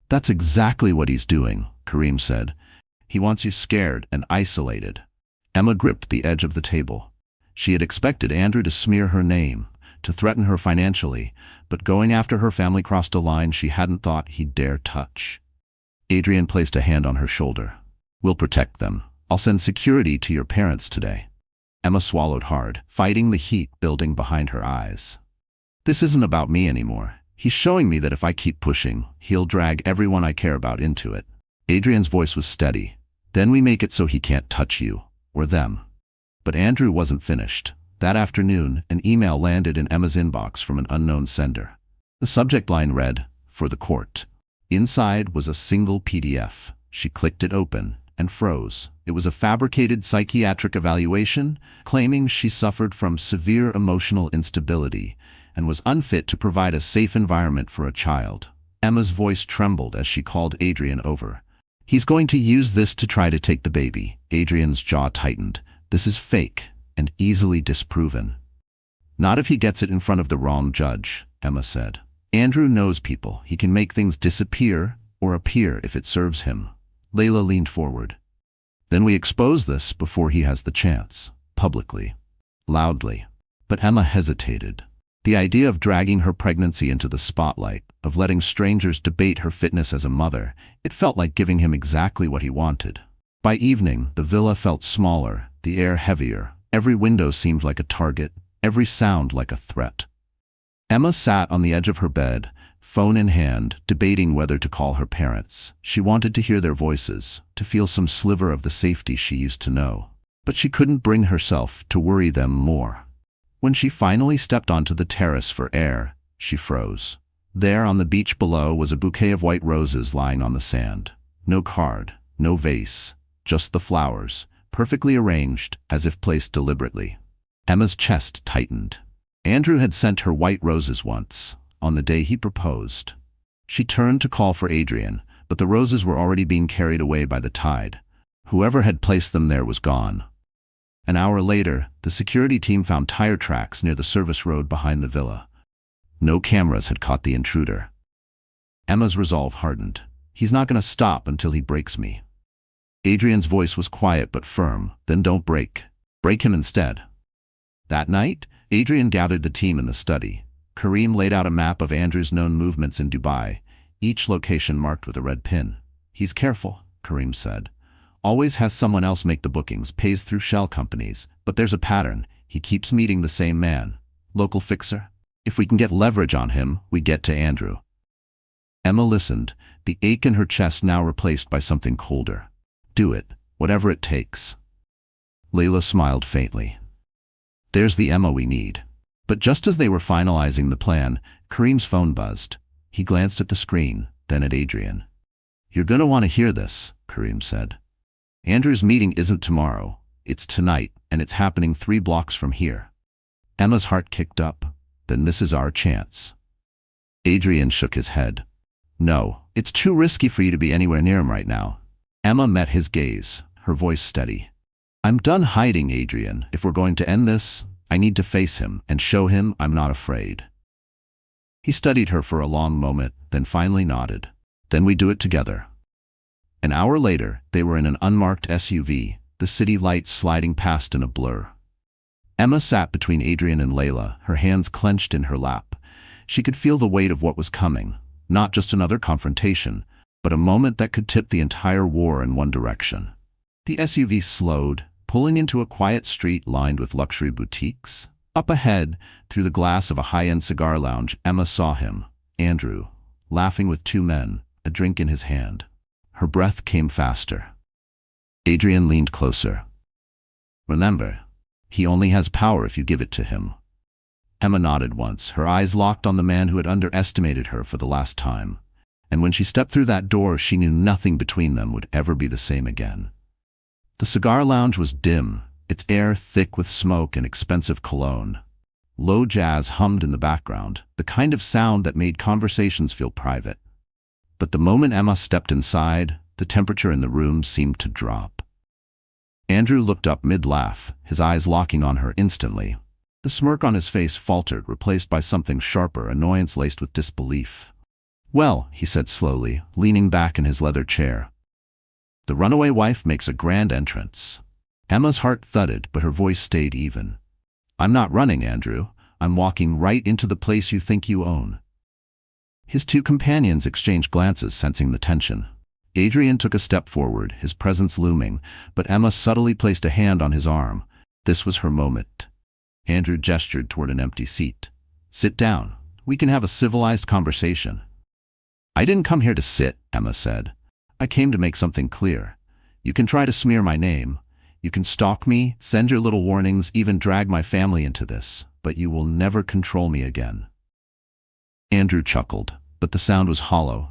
"That's exactly what he's doing," Kareem said. "He wants you scared and isolated." Emma gripped the edge of the table. She had expected Andrew to smear her name, to threaten her financially, but going after her family crossed a line she hadn't thought he'd dare touch. Adrian placed a hand on her shoulder. "We'll protect them. I'll send security to your parents today." Emma swallowed hard, fighting the heat building behind her eyes. "This isn't about me anymore. He's showing me that if I keep pushing, he'll drag everyone I care about into it." Adrian's voice was steady. "Then we make it so he can't touch you, or them." But Andrew wasn't finished. That afternoon, an email landed in Emma's inbox from an unknown sender. The subject line read, "For the court." Inside was a single PDF. She clicked it open and froze. It was a fabricated psychiatric evaluation claiming she suffered from severe emotional instability and was unfit to provide a safe environment for a child. Emma's voice trembled as she called Adrian over. "He's going to use this to try to take the baby." Adrian's jaw tightened. "This is fake and easily disproven." "Not if he gets it in front of the wrong judge," Emma said. "Andrew knows people. He can make things disappear or appear if it serves him." Layla leaned forward. "Then we expose this before he has the chance, publicly, loudly." But Emma hesitated. The idea of dragging her pregnancy into the spotlight, of letting strangers debate her fitness as a mother. It felt like giving him exactly what he wanted. By evening, the villa felt smaller, the air heavier. Every window seemed like a target, every sound like a threat. Emma sat on the edge of her bed, phone in hand, debating whether to call her parents. She wanted to hear their voices, to feel some sliver of the safety she used to know. But she couldn't bring herself to worry them more. When she finally stepped onto the terrace for air, she froze. There on the beach below was a bouquet of white roses lying on the sand. No card, no vase, just the flowers, perfectly arranged as if placed deliberately. Emma's chest tightened. Andrew had sent her white roses once, on the day he proposed. She turned to call for Adrian, but the roses were already being carried away by the tide. Whoever had placed them there was gone. An hour later, the security team found tire tracks near the service road behind the villa. No cameras had caught the intruder. Emma's resolve hardened. He's not going to stop until he breaks me. Adrian's voice was quiet but firm. Then don't break. Break him instead. That night, Adrian gathered the team in the study. Kareem laid out a map of Andrew's known movements in Dubai, each location marked with a red pin. He's careful, Kareem said. Always has someone else make the bookings, pays through shell companies, but there's a pattern. He keeps meeting the same man. Local fixer? If we can get leverage on him, we get to Andrew. Emma listened, the ache in her chest now replaced by something colder. Do it, whatever it takes. Layla smiled faintly. There's the Emma we need. But just as they were finalizing the plan, Kareem's phone buzzed. He glanced at the screen, then at Adrian. You're gonna want to hear this, Kareem said. Andrew's meeting isn't tomorrow, it's tonight, and it's happening 3 blocks from here. Emma's heart kicked up. Then this is our chance. Adrian shook his head. No, it's too risky for you to be anywhere near him right now. Emma met his gaze, her voice steady. I'm done hiding, Adrian. If we're going to end this, I need to face him and show him I'm not afraid. He studied her for a long moment, then finally nodded. Then we do it together. An hour later, they were in an unmarked SUV, the city lights sliding past in a blur. Emma sat between Adrian and Layla, her hands clenched in her lap. She could feel the weight of what was coming, not just another confrontation, but a moment that could tip the entire war in one direction. The SUV slowed, pulling into a quiet street lined with luxury boutiques. Up ahead, through the glass of a high-end cigar lounge, Emma saw him, Andrew, laughing with 2 men, a drink in his hand. Her breath came faster. Adrian leaned closer. Remember, he only has power if you give it to him. Emma nodded once, her eyes locked on the man who had underestimated her for the last time. And when she stepped through that door, she knew nothing between them would ever be the same again. The cigar lounge was dim, its air thick with smoke and expensive cologne. Low jazz hummed in the background, the kind of sound that made conversations feel private. But the moment Emma stepped inside, the temperature in the room seemed to drop. Andrew looked up mid-laugh, his eyes locking on her instantly. The smirk on his face faltered, replaced by something sharper, annoyance laced with disbelief. Well, he said slowly, leaning back in his leather chair. The runaway wife makes a grand entrance. Emma's heart thudded, but her voice stayed even. I'm not running, Andrew. I'm walking right into the place you think you own. His 2 companions exchanged glances, sensing the tension. Adrian took a step forward, his presence looming, but Emma subtly placed a hand on his arm. This was her moment. Andrew gestured toward an empty seat. Sit down. We can have a civilized conversation. I didn't come here to sit, Emma said. I came to make something clear. You can try to smear my name. You can stalk me, send your little warnings, even drag my family into this, but you will never control me again. Andrew chuckled, but the sound was hollow.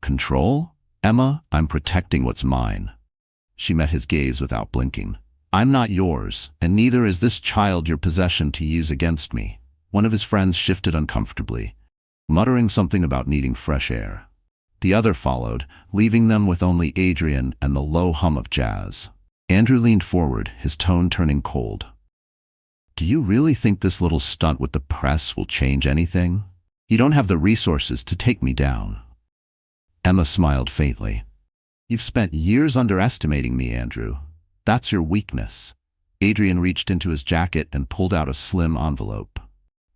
Control? Emma, I'm protecting what's mine. She met his gaze without blinking. I'm not yours, and neither is this child your possession to use against me. One of his friends shifted uncomfortably, muttering something about needing fresh air. The other followed, leaving them with only Adrian and the low hum of jazz. Andrew leaned forward, his tone turning cold. Do you really think this little stunt with the press will change anything? You don't have the resources to take me down. Emma smiled faintly. You've spent years underestimating me, Andrew. That's your weakness. Adrian reached into his jacket and pulled out a slim envelope.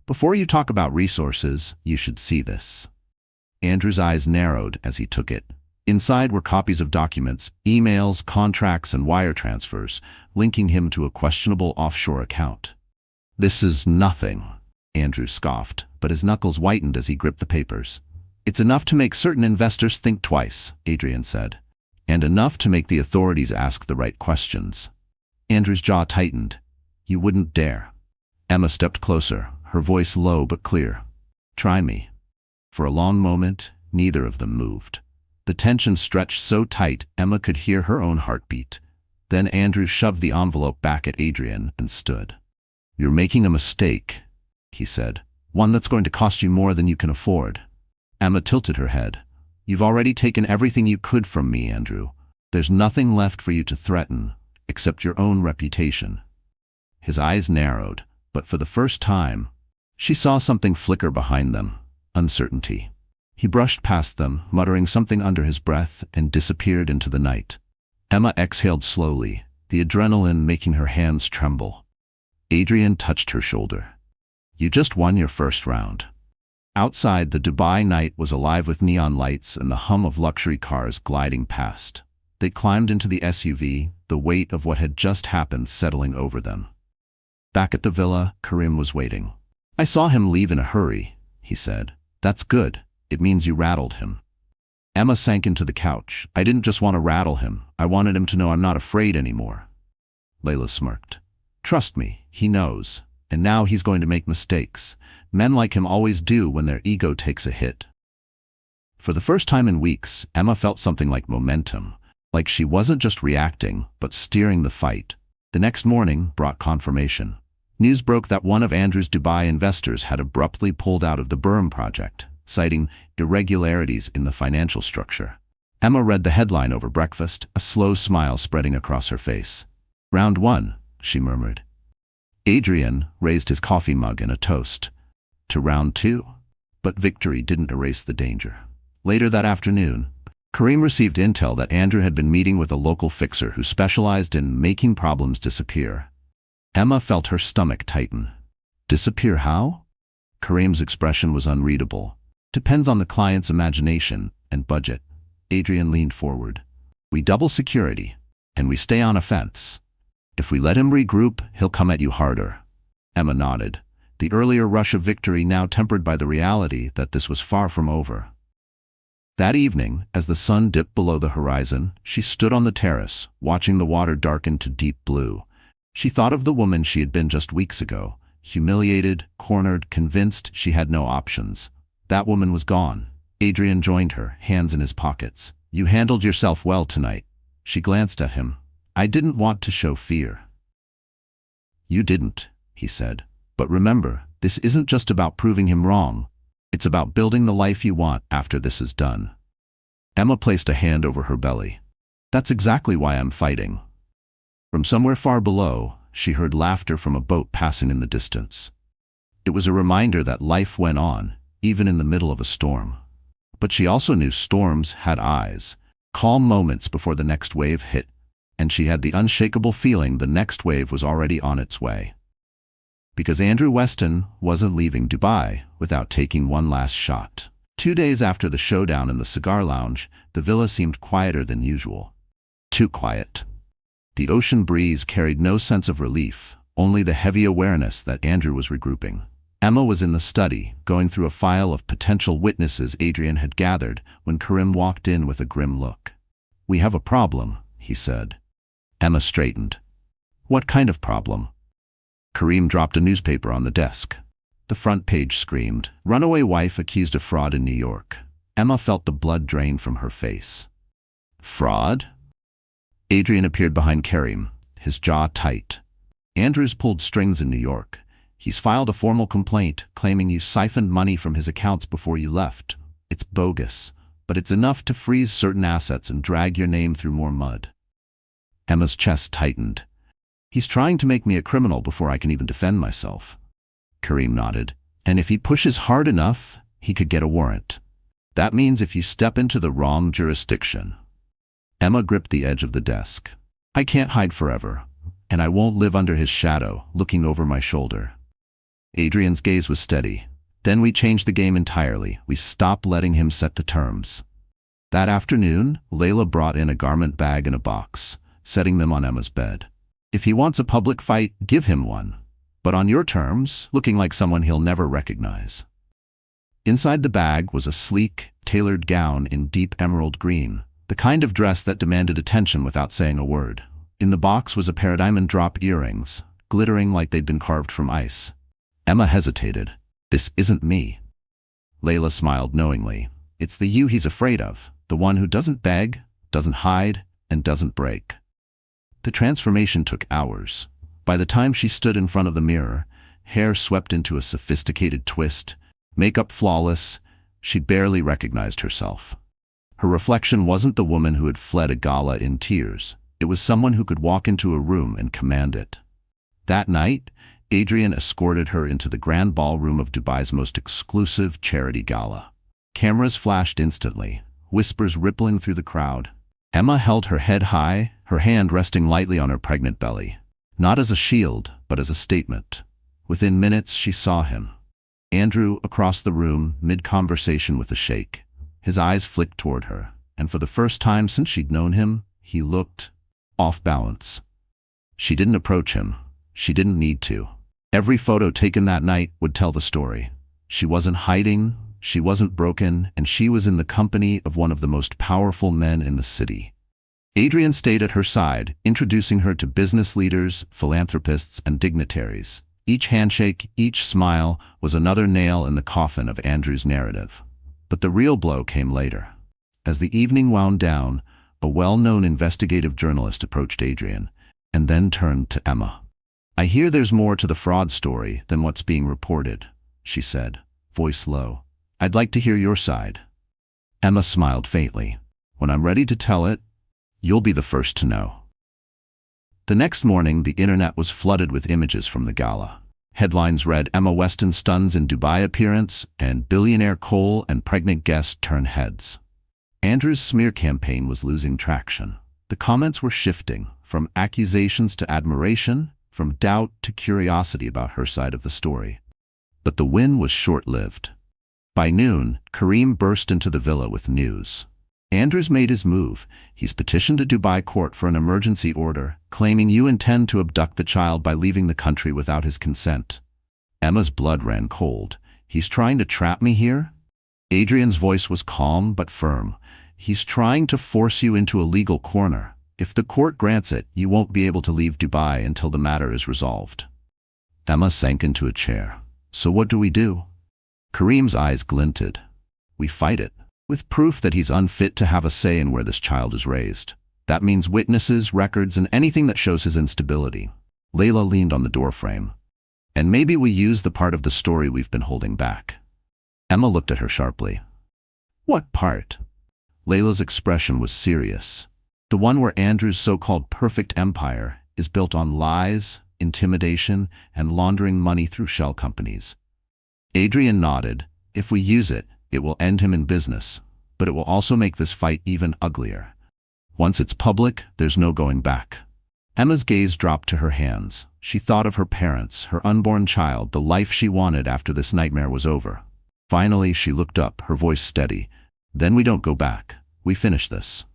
Before you talk about resources, you should see this. Andrew's eyes narrowed as he took it. Inside were copies of documents, emails, contracts, and wire transfers, linking him to a questionable offshore account. "This is nothing," Andrew scoffed, but his knuckles whitened as he gripped the papers. "It's enough to make certain investors think twice," Adrian said, "and enough to make the authorities ask the right questions." Andrew's jaw tightened. "You wouldn't dare." Emma stepped closer, her voice low but clear. "Try me." For a long moment, neither of them moved. The tension stretched so tight Emma could hear her own heartbeat. Then Andrew shoved the envelope back at Adrian and stood. "You're making a mistake," he said. "One that's going to cost you more than you can afford." Emma tilted her head. "You've already taken everything you could from me, Andrew. There's nothing left for you to threaten, except your own reputation." His eyes narrowed, but for the first time, she saw something flicker behind them: uncertainty. He brushed past them, muttering something under his breath, and disappeared into the night. Emma exhaled slowly, the adrenaline making her hands tremble. Adrian touched her shoulder. "You just won your first round." Outside, the Dubai night was alive with neon lights and the hum of luxury cars gliding past. They climbed into the SUV, the weight of what had just happened settling over them. Back at the villa, Karim was waiting. "I saw him leave in a hurry," he said. "That's good. It means you rattled him." Emma sank into the couch. "I didn't just want to rattle him. I wanted him to know I'm not afraid anymore." Layla smirked. "Trust me, he knows. And now he's going to make mistakes. Men like him always do when their ego takes a hit." For the first time in weeks, Emma felt something like momentum, like she wasn't just reacting, but steering the fight. The next morning brought confirmation. News broke that one of Andrew's Dubai investors had abruptly pulled out of the Burm project, citing irregularities in the financial structure. Emma read the headline over breakfast, a slow smile spreading across her face. "Round one," she murmured. Adrian raised his coffee mug in a toast. To round two. But victory didn't erase the danger. Later that afternoon, Karim received intel that Andrew had been meeting with a local fixer who specialized in making problems disappear. Emma felt her stomach tighten. Disappear how? Karim's expression was unreadable. "Depends on the client's imagination and budget." Adrian leaned forward. "We double security, and we stay on offense. If we let him regroup, he'll come at you harder." Emma nodded, the earlier rush of victory now tempered by the reality that this was far from over. That evening, as the sun dipped below the horizon, she stood on the terrace, watching the water darken to deep blue. She thought of the woman she had been just weeks ago, humiliated, cornered, convinced she had no options. That woman was gone. Adrian joined her, hands in his pockets. "You handled yourself well tonight." She glanced at him. "I didn't want to show fear." "You didn't," he said. "But remember, this isn't just about proving him wrong. It's about building the life you want after this is done." Emma placed a hand over her belly. "That's exactly why I'm fighting." From somewhere far below, she heard laughter from a boat passing in the distance. It was a reminder that life went on, even in the middle of a storm. But she also knew storms had eyes, calm moments before the next wave hit, and she had the unshakable feeling the next wave was already on its way. Because Andrew Weston wasn't leaving Dubai without taking one last shot. 2 days after the showdown in the cigar lounge, the villa seemed quieter than usual. Too quiet. The ocean breeze carried no sense of relief, only the heavy awareness that Andrew was regrouping. Emma was in the study, going through a file of potential witnesses Adrian had gathered, when Karim walked in with a grim look. "We have a problem," he said. Emma straightened. "What kind of problem?" Karim dropped a newspaper on the desk. The front page screamed, "Runaway wife accused of fraud in New York." Emma felt the blood drain from her face. "Fraud?" Adrian appeared behind Karim, his jaw tight. "Andrew's pulled strings in New York. He's filed a formal complaint claiming you siphoned money from his accounts before you left. It's bogus, but it's enough to freeze certain assets and drag your name through more mud." Emma's chest tightened. "He's trying to make me a criminal before I can even defend myself." Karim nodded. "And if he pushes hard enough, he could get a warrant. That means if you step into the wrong jurisdiction." Emma gripped the edge of the desk. "I can't hide forever, and I won't live under his shadow, looking over my shoulder." Adrian's gaze was steady. Then we changed the game entirely. We stopped letting him set the terms. That afternoon, Layla brought in a garment bag and a box, setting them on Emma's bed. If he wants a public fight, give him one. But on your terms, looking like someone he'll never recognize. Inside the bag was a sleek, tailored gown in deep emerald green, the kind of dress that demanded attention without saying a word. In the box was a pair of diamond drop earrings, glittering like they'd been carved from ice. Emma hesitated. This isn't me. Layla smiled knowingly. It's the you he's afraid of, the one who doesn't beg, doesn't hide, and doesn't break. The transformation took hours. By the time she stood in front of the mirror, hair swept into a sophisticated twist, makeup flawless, she barely recognized herself. Her reflection wasn't the woman who had fled a gala in tears. It was someone who could walk into a room and command it. That night, Adrian escorted her into the grand ballroom of Dubai's most exclusive charity gala. Cameras flashed instantly, whispers rippling through the crowd. Emma held her head high, her hand resting lightly on her pregnant belly. Not as a shield, but as a statement. Within minutes, she saw him. Andrew, across the room, mid-conversation with a sheikh. His eyes flicked toward her, and for the first time since she'd known him, he looked off balance. She didn't approach him. She didn't need to. Every photo taken that night would tell the story. She wasn't hiding, she wasn't broken, and she was in the company of one of the most powerful men in the city. Adrian stayed at her side, introducing her to business leaders, philanthropists, and dignitaries. Each handshake, each smile, was another nail in the coffin of Andrew's narrative. But the real blow came later. As the evening wound down, a well-known investigative journalist approached Adrian, and then turned to Emma. "I hear there's more to the fraud story than what's being reported," she said, voice low. "I'd like to hear your side." Emma smiled faintly. "When I'm ready to tell it, you'll be the first to know." The next morning, the internet was flooded with images from the gala. Headlines read, "Emma Weston stuns in Dubai appearance," and "Billionaire Cole and pregnant guest turn heads." Andrew's smear campaign was losing traction. The comments were shifting, from accusations to admiration, from doubt to curiosity about her side of the story. But the win was short-lived. By noon, Karim burst into the villa with news. Andrew's made his move. He's petitioned a Dubai court for an emergency order, claiming you intend to abduct the child by leaving the country without his consent. Emma's blood ran cold. "He's trying to trap me here?" Adrian's voice was calm but firm. "He's trying to force you into a legal corner. If the court grants it, you won't be able to leave Dubai until the matter is resolved." Emma sank into a chair. "So what do we do?" Karim's eyes glinted. "We fight it. With proof that he's unfit to have a say in where this child is raised. That means witnesses, records, and anything that shows his instability." Layla leaned on the doorframe. "And maybe we use the part of the story we've been holding back." Emma looked at her sharply. "What part?" Layla's expression was serious. "The one where Andrew's so-called perfect empire is built on lies, intimidation, and laundering money through shell companies." Adrian nodded. "If we use it, it will end him in business, but it will also make this fight even uglier. Once it's public, there's no going back." Emma's gaze dropped to her hands. She thought of her parents, her unborn child, the life she wanted after this nightmare was over. Finally, she looked up, her voice steady. "Then we don't go back. We finish this."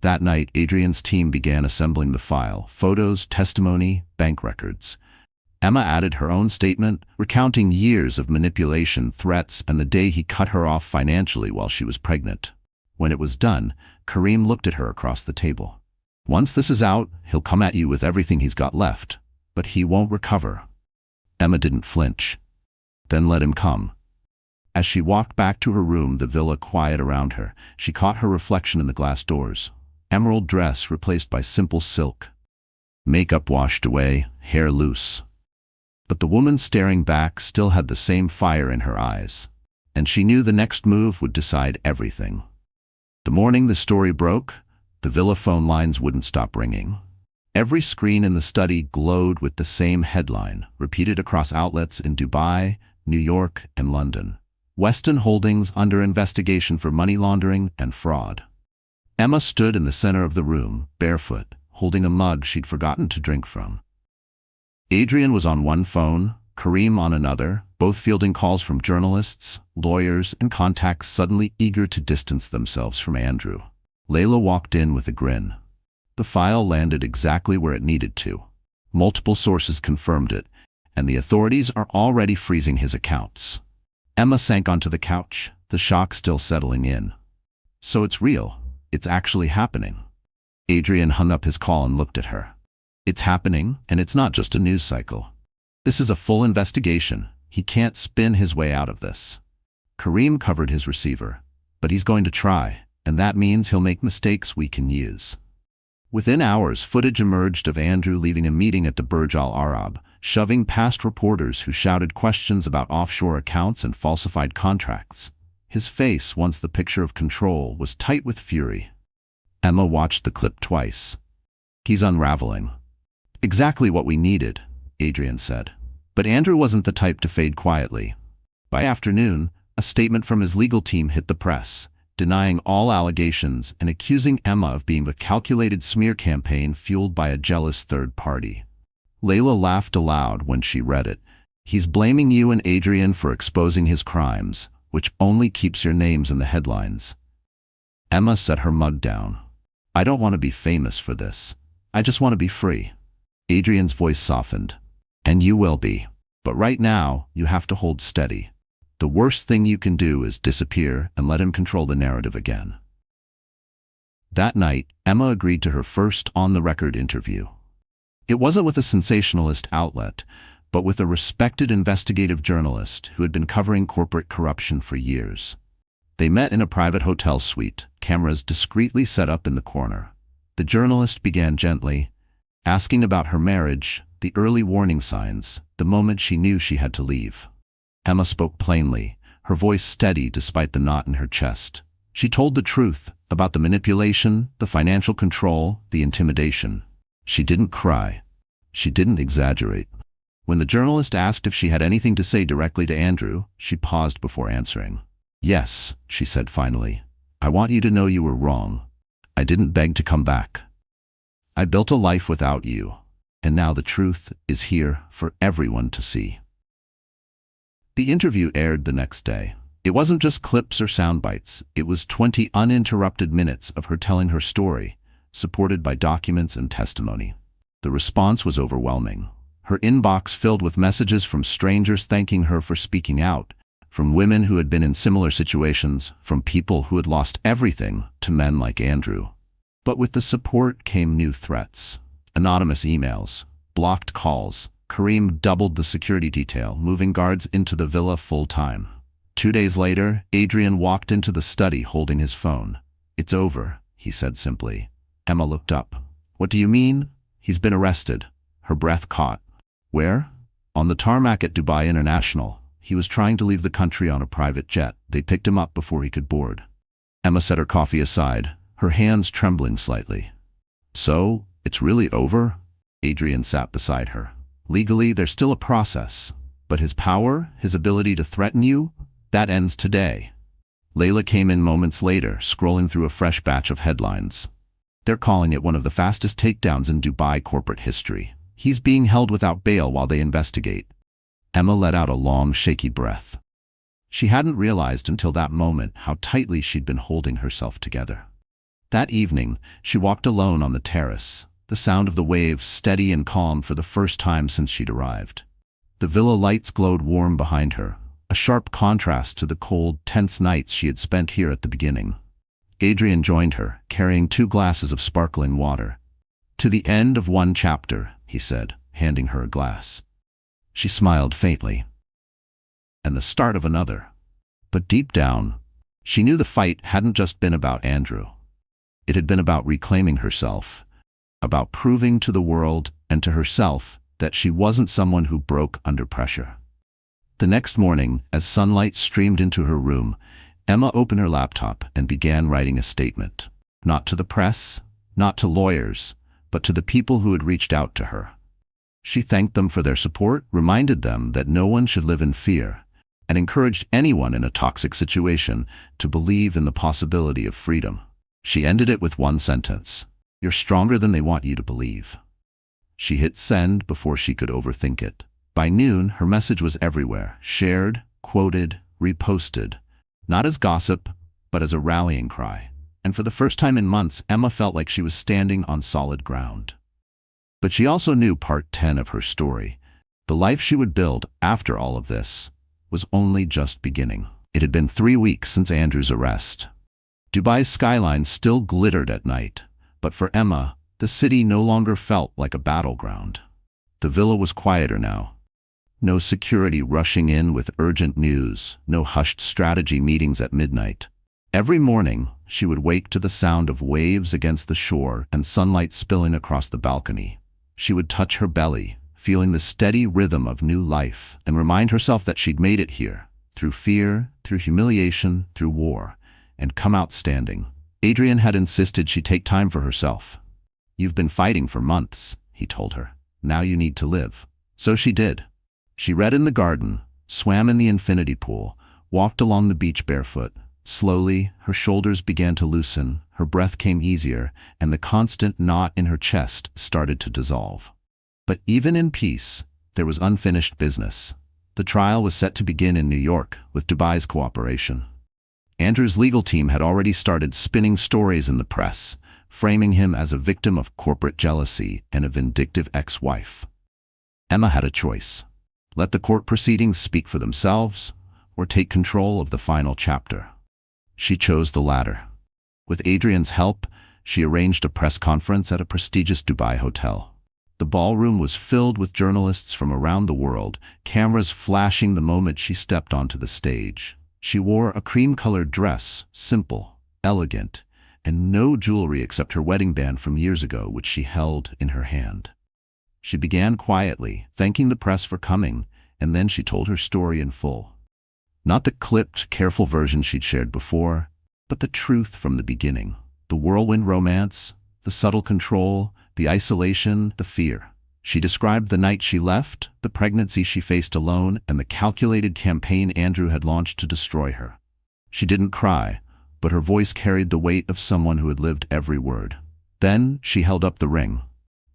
That night, Adrian's team began assembling the file: photos, testimony, bank records. Emma added her own statement, recounting years of manipulation, threats, and the day he cut her off financially while she was pregnant. When it was done, Karim looked at her across the table. "Once this is out, he'll come at you with everything he's got left, but he won't recover." Emma didn't flinch. "Then let him come." As she walked back to her room, the villa quiet around her, she caught her reflection in the glass doors. Emerald dress replaced by simple silk. Makeup washed away, hair loose. But the woman staring back still had the same fire in her eyes. And she knew the next move would decide everything. The morning the story broke, the villa phone lines wouldn't stop ringing. Every screen in the study glowed with the same headline, repeated across outlets in Dubai, New York, and London. Weston Holdings under investigation for money laundering and fraud. Emma stood in the center of the room, barefoot, holding a mug she'd forgotten to drink from. Adrian was on one phone, Karim on another, both fielding calls from journalists, lawyers, and contacts suddenly eager to distance themselves from Andrew. Layla walked in with a grin. The file landed exactly where it needed to. Multiple sources confirmed it, and the authorities are already freezing his accounts. Emma sank onto the couch, the shock still settling in. So it's real. It's actually happening. Adrian hung up his call and looked at her. It's happening, and it's not just a news cycle. This is a full investigation. He can't spin his way out of this. Kareem covered his receiver, but he's going to try, and that means he'll make mistakes we can use. Within hours, footage emerged of Andrew leaving a meeting at the Burj Al Arab, shoving past reporters who shouted questions about offshore accounts and falsified contracts. His face, once the picture of control, was tight with fury. Emma watched the clip twice. He's unraveling. Exactly what we needed, Adrian said. But Andrew wasn't the type to fade quietly. By afternoon, a statement from his legal team hit the press, denying all allegations and accusing Emma of being a calculated smear campaign fueled by a jealous third party. Layla laughed aloud when she read it. He's blaming you and Adrian for exposing his crimes, which only keeps your names in the headlines. Emma set her mug down. I don't want to be famous for this. I just want to be free. Adrian's voice softened. And you will be. But right now, you have to hold steady. The worst thing you can do is disappear and let him control the narrative again. That night, Emma agreed to her first on-the-record interview. It wasn't with a sensationalist outlet, but with a respected investigative journalist who had been covering corporate corruption for years. They met in a private hotel suite, cameras discreetly set up in the corner. The journalist began gently, asking about her marriage, the early warning signs, the moment she knew she had to leave. Emma spoke plainly, her voice steady despite the knot in her chest. She told the truth about the manipulation, the financial control, the intimidation. She didn't cry. She didn't exaggerate. When the journalist asked if she had anything to say directly to Andrew, she paused before answering. Yes, she said finally. I want you to know you were wrong. I didn't beg to come back. I built a life without you, and now the truth is here for everyone to see. The interview aired the next day. It wasn't just clips or sound bites. It was 20 uninterrupted minutes of her telling her story, supported by documents and testimony. The response was overwhelming. Her inbox filled with messages from strangers thanking her for speaking out, from women who had been in similar situations, from people who had lost everything, to men like Andrew. But with the support came new threats. Anonymous emails, blocked calls. Kareem doubled the security detail, moving guards into the villa full-time. 2 days later, Adrian walked into the study holding his phone. It's over, he said simply. Emma looked up. What do you mean? He's been arrested. Her breath caught. Where? On the tarmac at Dubai International. He was trying to leave the country on a private jet. They picked him up before he could board. Emma set her coffee aside, her hands trembling slightly. So, it's really over? Adrian sat beside her. Legally, there's still a process. But his power, his ability to threaten you, that ends today. Layla came in moments later, scrolling through a fresh batch of headlines. They're calling it one of the fastest takedowns in Dubai corporate history. He's being held without bail while they investigate. Emma let out a long, shaky breath. She hadn't realized until that moment how tightly she'd been holding herself together. That evening, she walked alone on the terrace, the sound of the waves steady and calm for the first time since she'd arrived. The villa lights glowed warm behind her, a sharp contrast to the cold, tense nights she had spent here at the beginning. Adrian joined her, carrying 2 glasses of sparkling water. To the end of one chapter, he said, handing her a glass. She smiled faintly. And the start of another. But deep down, she knew the fight hadn't just been about Andrew. It had been about reclaiming herself, about proving to the world and to herself that she wasn't someone who broke under pressure. The next morning, as sunlight streamed into her room, Emma opened her laptop and began writing a statement. Not to the press, not to lawyers, but to the people who had reached out to her. She thanked them for their support, reminded them that no one should live in fear, and encouraged anyone in a toxic situation to believe in the possibility of freedom. She ended it with one sentence. You're stronger than they want you to believe. She hit send before she could overthink it. By noon, her message was everywhere, shared, quoted, reposted, not as gossip, but as a rallying cry. And for the first time in months, Emma felt like she was standing on solid ground. But she also knew part 10 of her story. The life she would build after all of this was only just beginning. It had been 3 weeks since Andrew's arrest. Dubai's skyline still glittered at night, but for Emma, the city no longer felt like a battleground. The villa was quieter now. No security rushing in with urgent news, no hushed strategy meetings at midnight. Every morning, she would wake to the sound of waves against the shore and sunlight spilling across the balcony. She would touch her belly, feeling the steady rhythm of new life, and remind herself that she'd made it here, through fear, through humiliation, through war, and come out standing. Adrian had insisted she take time for herself. "You've been fighting for months," he told her. "Now you need to live." So she did. She read in the garden, swam in the infinity pool, walked along the beach barefoot. Slowly, her shoulders began to loosen, her breath came easier, and the constant knot in her chest started to dissolve. But even in peace, there was unfinished business. The trial was set to begin in New York, with Dubai's cooperation. Andrew's legal team had already started spinning stories in the press, framing him as a victim of corporate jealousy and a vindictive ex-wife. Emma had a choice. Let the court proceedings speak for themselves, or take control of the final chapter. She chose the latter. With Adrian's help, she arranged a press conference at a prestigious Dubai hotel. The ballroom was filled with journalists from around the world, cameras flashing the moment she stepped onto the stage. She wore a cream-colored dress, simple, elegant, and no jewelry except her wedding band from years ago, which she held in her hand. She began quietly, thanking the press for coming, and then she told her story in full. Not the clipped, careful version she'd shared before, but the truth from the beginning. The whirlwind romance, the subtle control, the isolation, the fear. She described the night she left, the pregnancy she faced alone, and the calculated campaign Andrew had launched to destroy her. She didn't cry, but her voice carried the weight of someone who had lived every word. Then she held up the ring.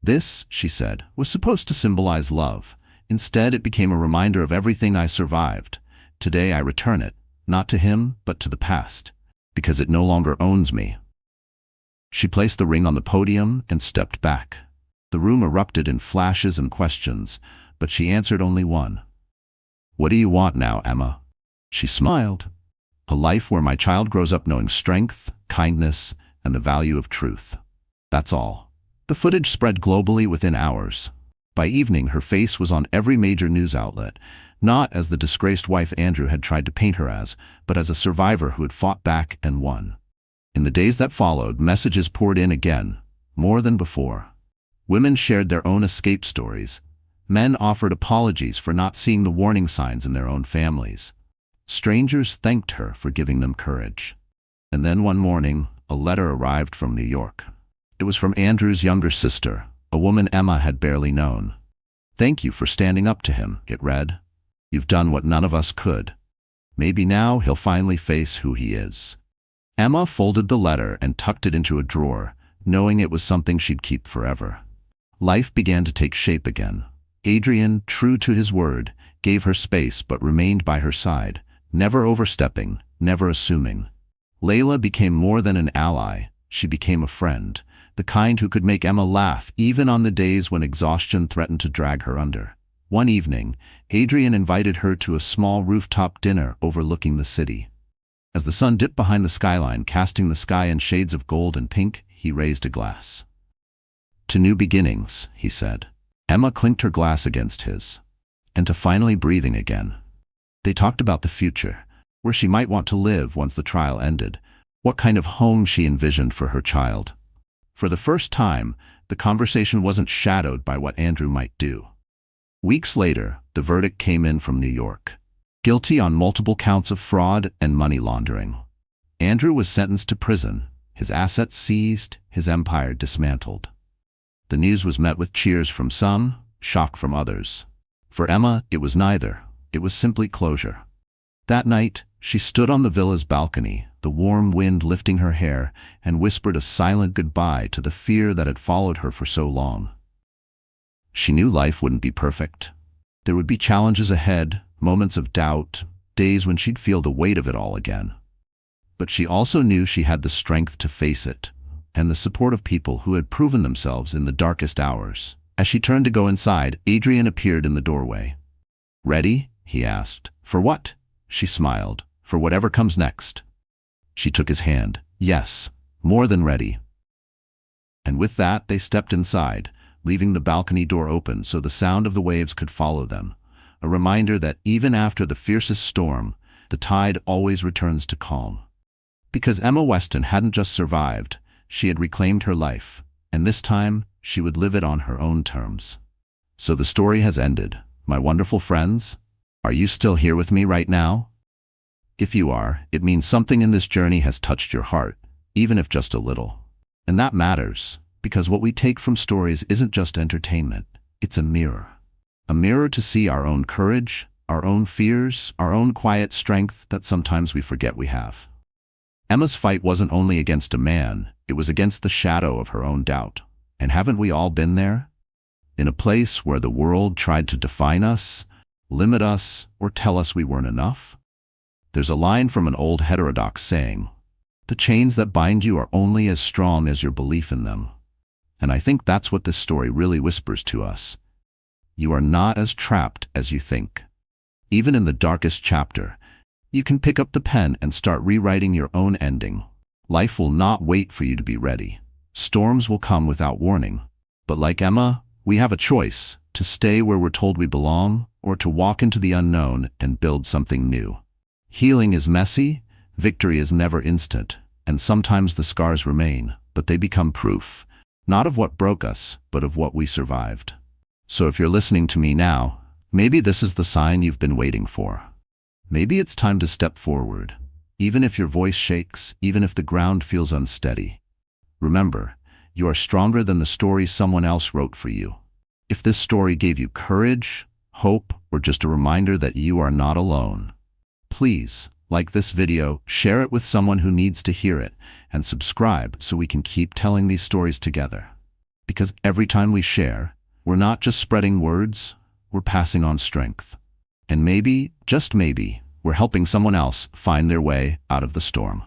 "This," she said, "was supposed to symbolize love. Instead, it became a reminder of everything I survived. Today I return it, not to him, but to the past, because it no longer owns me." She placed the ring on the podium and stepped back. The room erupted in flashes and questions, but she answered only one. "What do you want now, Emma?" She smiled. "A life where my child grows up knowing strength, kindness, and the value of truth. That's all." The footage spread globally within hours. By evening, her face was on every major news outlet, not as the disgraced wife Andrew had tried to paint her as, but as a survivor who had fought back and won. In the days that followed, messages poured in again, more than before. Women shared their own escape stories. Men offered apologies for not seeing the warning signs in their own families. Strangers thanked her for giving them courage. And then one morning, a letter arrived from New York. It was from Andrew's younger sister, a woman Emma had barely known. "Thank you for standing up to him," it read. "You've done what none of us could. Maybe now he'll finally face who he is." Emma folded the letter and tucked it into a drawer, knowing it was something she'd keep forever. Life began to take shape again. Adrian, true to his word, gave her space but remained by her side, never overstepping, never assuming. Layla became more than an ally. She became a friend, the kind who could make Emma laugh even on the days when exhaustion threatened to drag her under. One evening, Adrian invited her to a small rooftop dinner overlooking the city. As the sun dipped behind the skyline, casting the sky in shades of gold and pink, he raised a glass. "To new beginnings," he said. Emma clinked her glass against his. "And to finally breathing again." They talked about the future, where she might want to live once the trial ended, what kind of home she envisioned for her child. For the first time, the conversation wasn't shadowed by what Andrew might do. Weeks later, the verdict came in from New York. Guilty on multiple counts of fraud and money laundering. Andrew was sentenced to prison, his assets seized, his empire dismantled. The news was met with cheers from some, shock from others. For Emma, it was neither. It was simply closure. That night, she stood on the villa's balcony, the warm wind lifting her hair, and whispered a silent goodbye to the fear that had followed her for so long. She knew life wouldn't be perfect. There would be challenges ahead, moments of doubt, days when she'd feel the weight of it all again. But she also knew she had the strength to face it, and the support of people who had proven themselves in the darkest hours. As she turned to go inside, Adrian appeared in the doorway. "Ready?" he asked. "For what?" She smiled. "For whatever comes next." She took his hand. "Yes, more than ready." And with that, they stepped inside, leaving the balcony door open so the sound of the waves could follow them, a reminder that even after the fiercest storm, the tide always returns to calm. Because Emma Weston hadn't just survived, she had reclaimed her life, and this time she would live it on her own terms. So the story has ended. My wonderful friends, are you still here with me right now? If you are, it means something in this journey has touched your heart, even if just a little. And that matters, because what we take from stories isn't just entertainment, it's a mirror. A mirror to see our own courage, our own fears, our own quiet strength that sometimes we forget we have. Emma's fight wasn't only against a man, it was against the shadow of her own doubt. And haven't we all been there? In a place where the world tried to define us, limit us, or tell us we weren't enough? There's a line from an old heterodox saying, "The chains that bind you are only as strong as your belief in them." And I think that's what this story really whispers to us. You are not as trapped as you think. Even in the darkest chapter, you can pick up the pen and start rewriting your own ending. Life will not wait for you to be ready. Storms will come without warning. But like Emma, we have a choice, to stay where we're told we belong, or to walk into the unknown and build something new. Healing is messy, victory is never instant, and sometimes the scars remain, but they become proof, not of what broke us, but of what we survived. So if you're listening to me now, maybe this is the sign you've been waiting for. Maybe it's time to step forward, even if your voice shakes, even if the ground feels unsteady. Remember, you are stronger than the stories someone else wrote for you. If this story gave you courage, hope, or just a reminder that you are not alone, please like this video, share it with someone who needs to hear it, and subscribe so we can keep telling these stories together. Because every time we share, we're not just spreading words, we're passing on strength. And maybe, just maybe, we're helping someone else find their way out of the storm.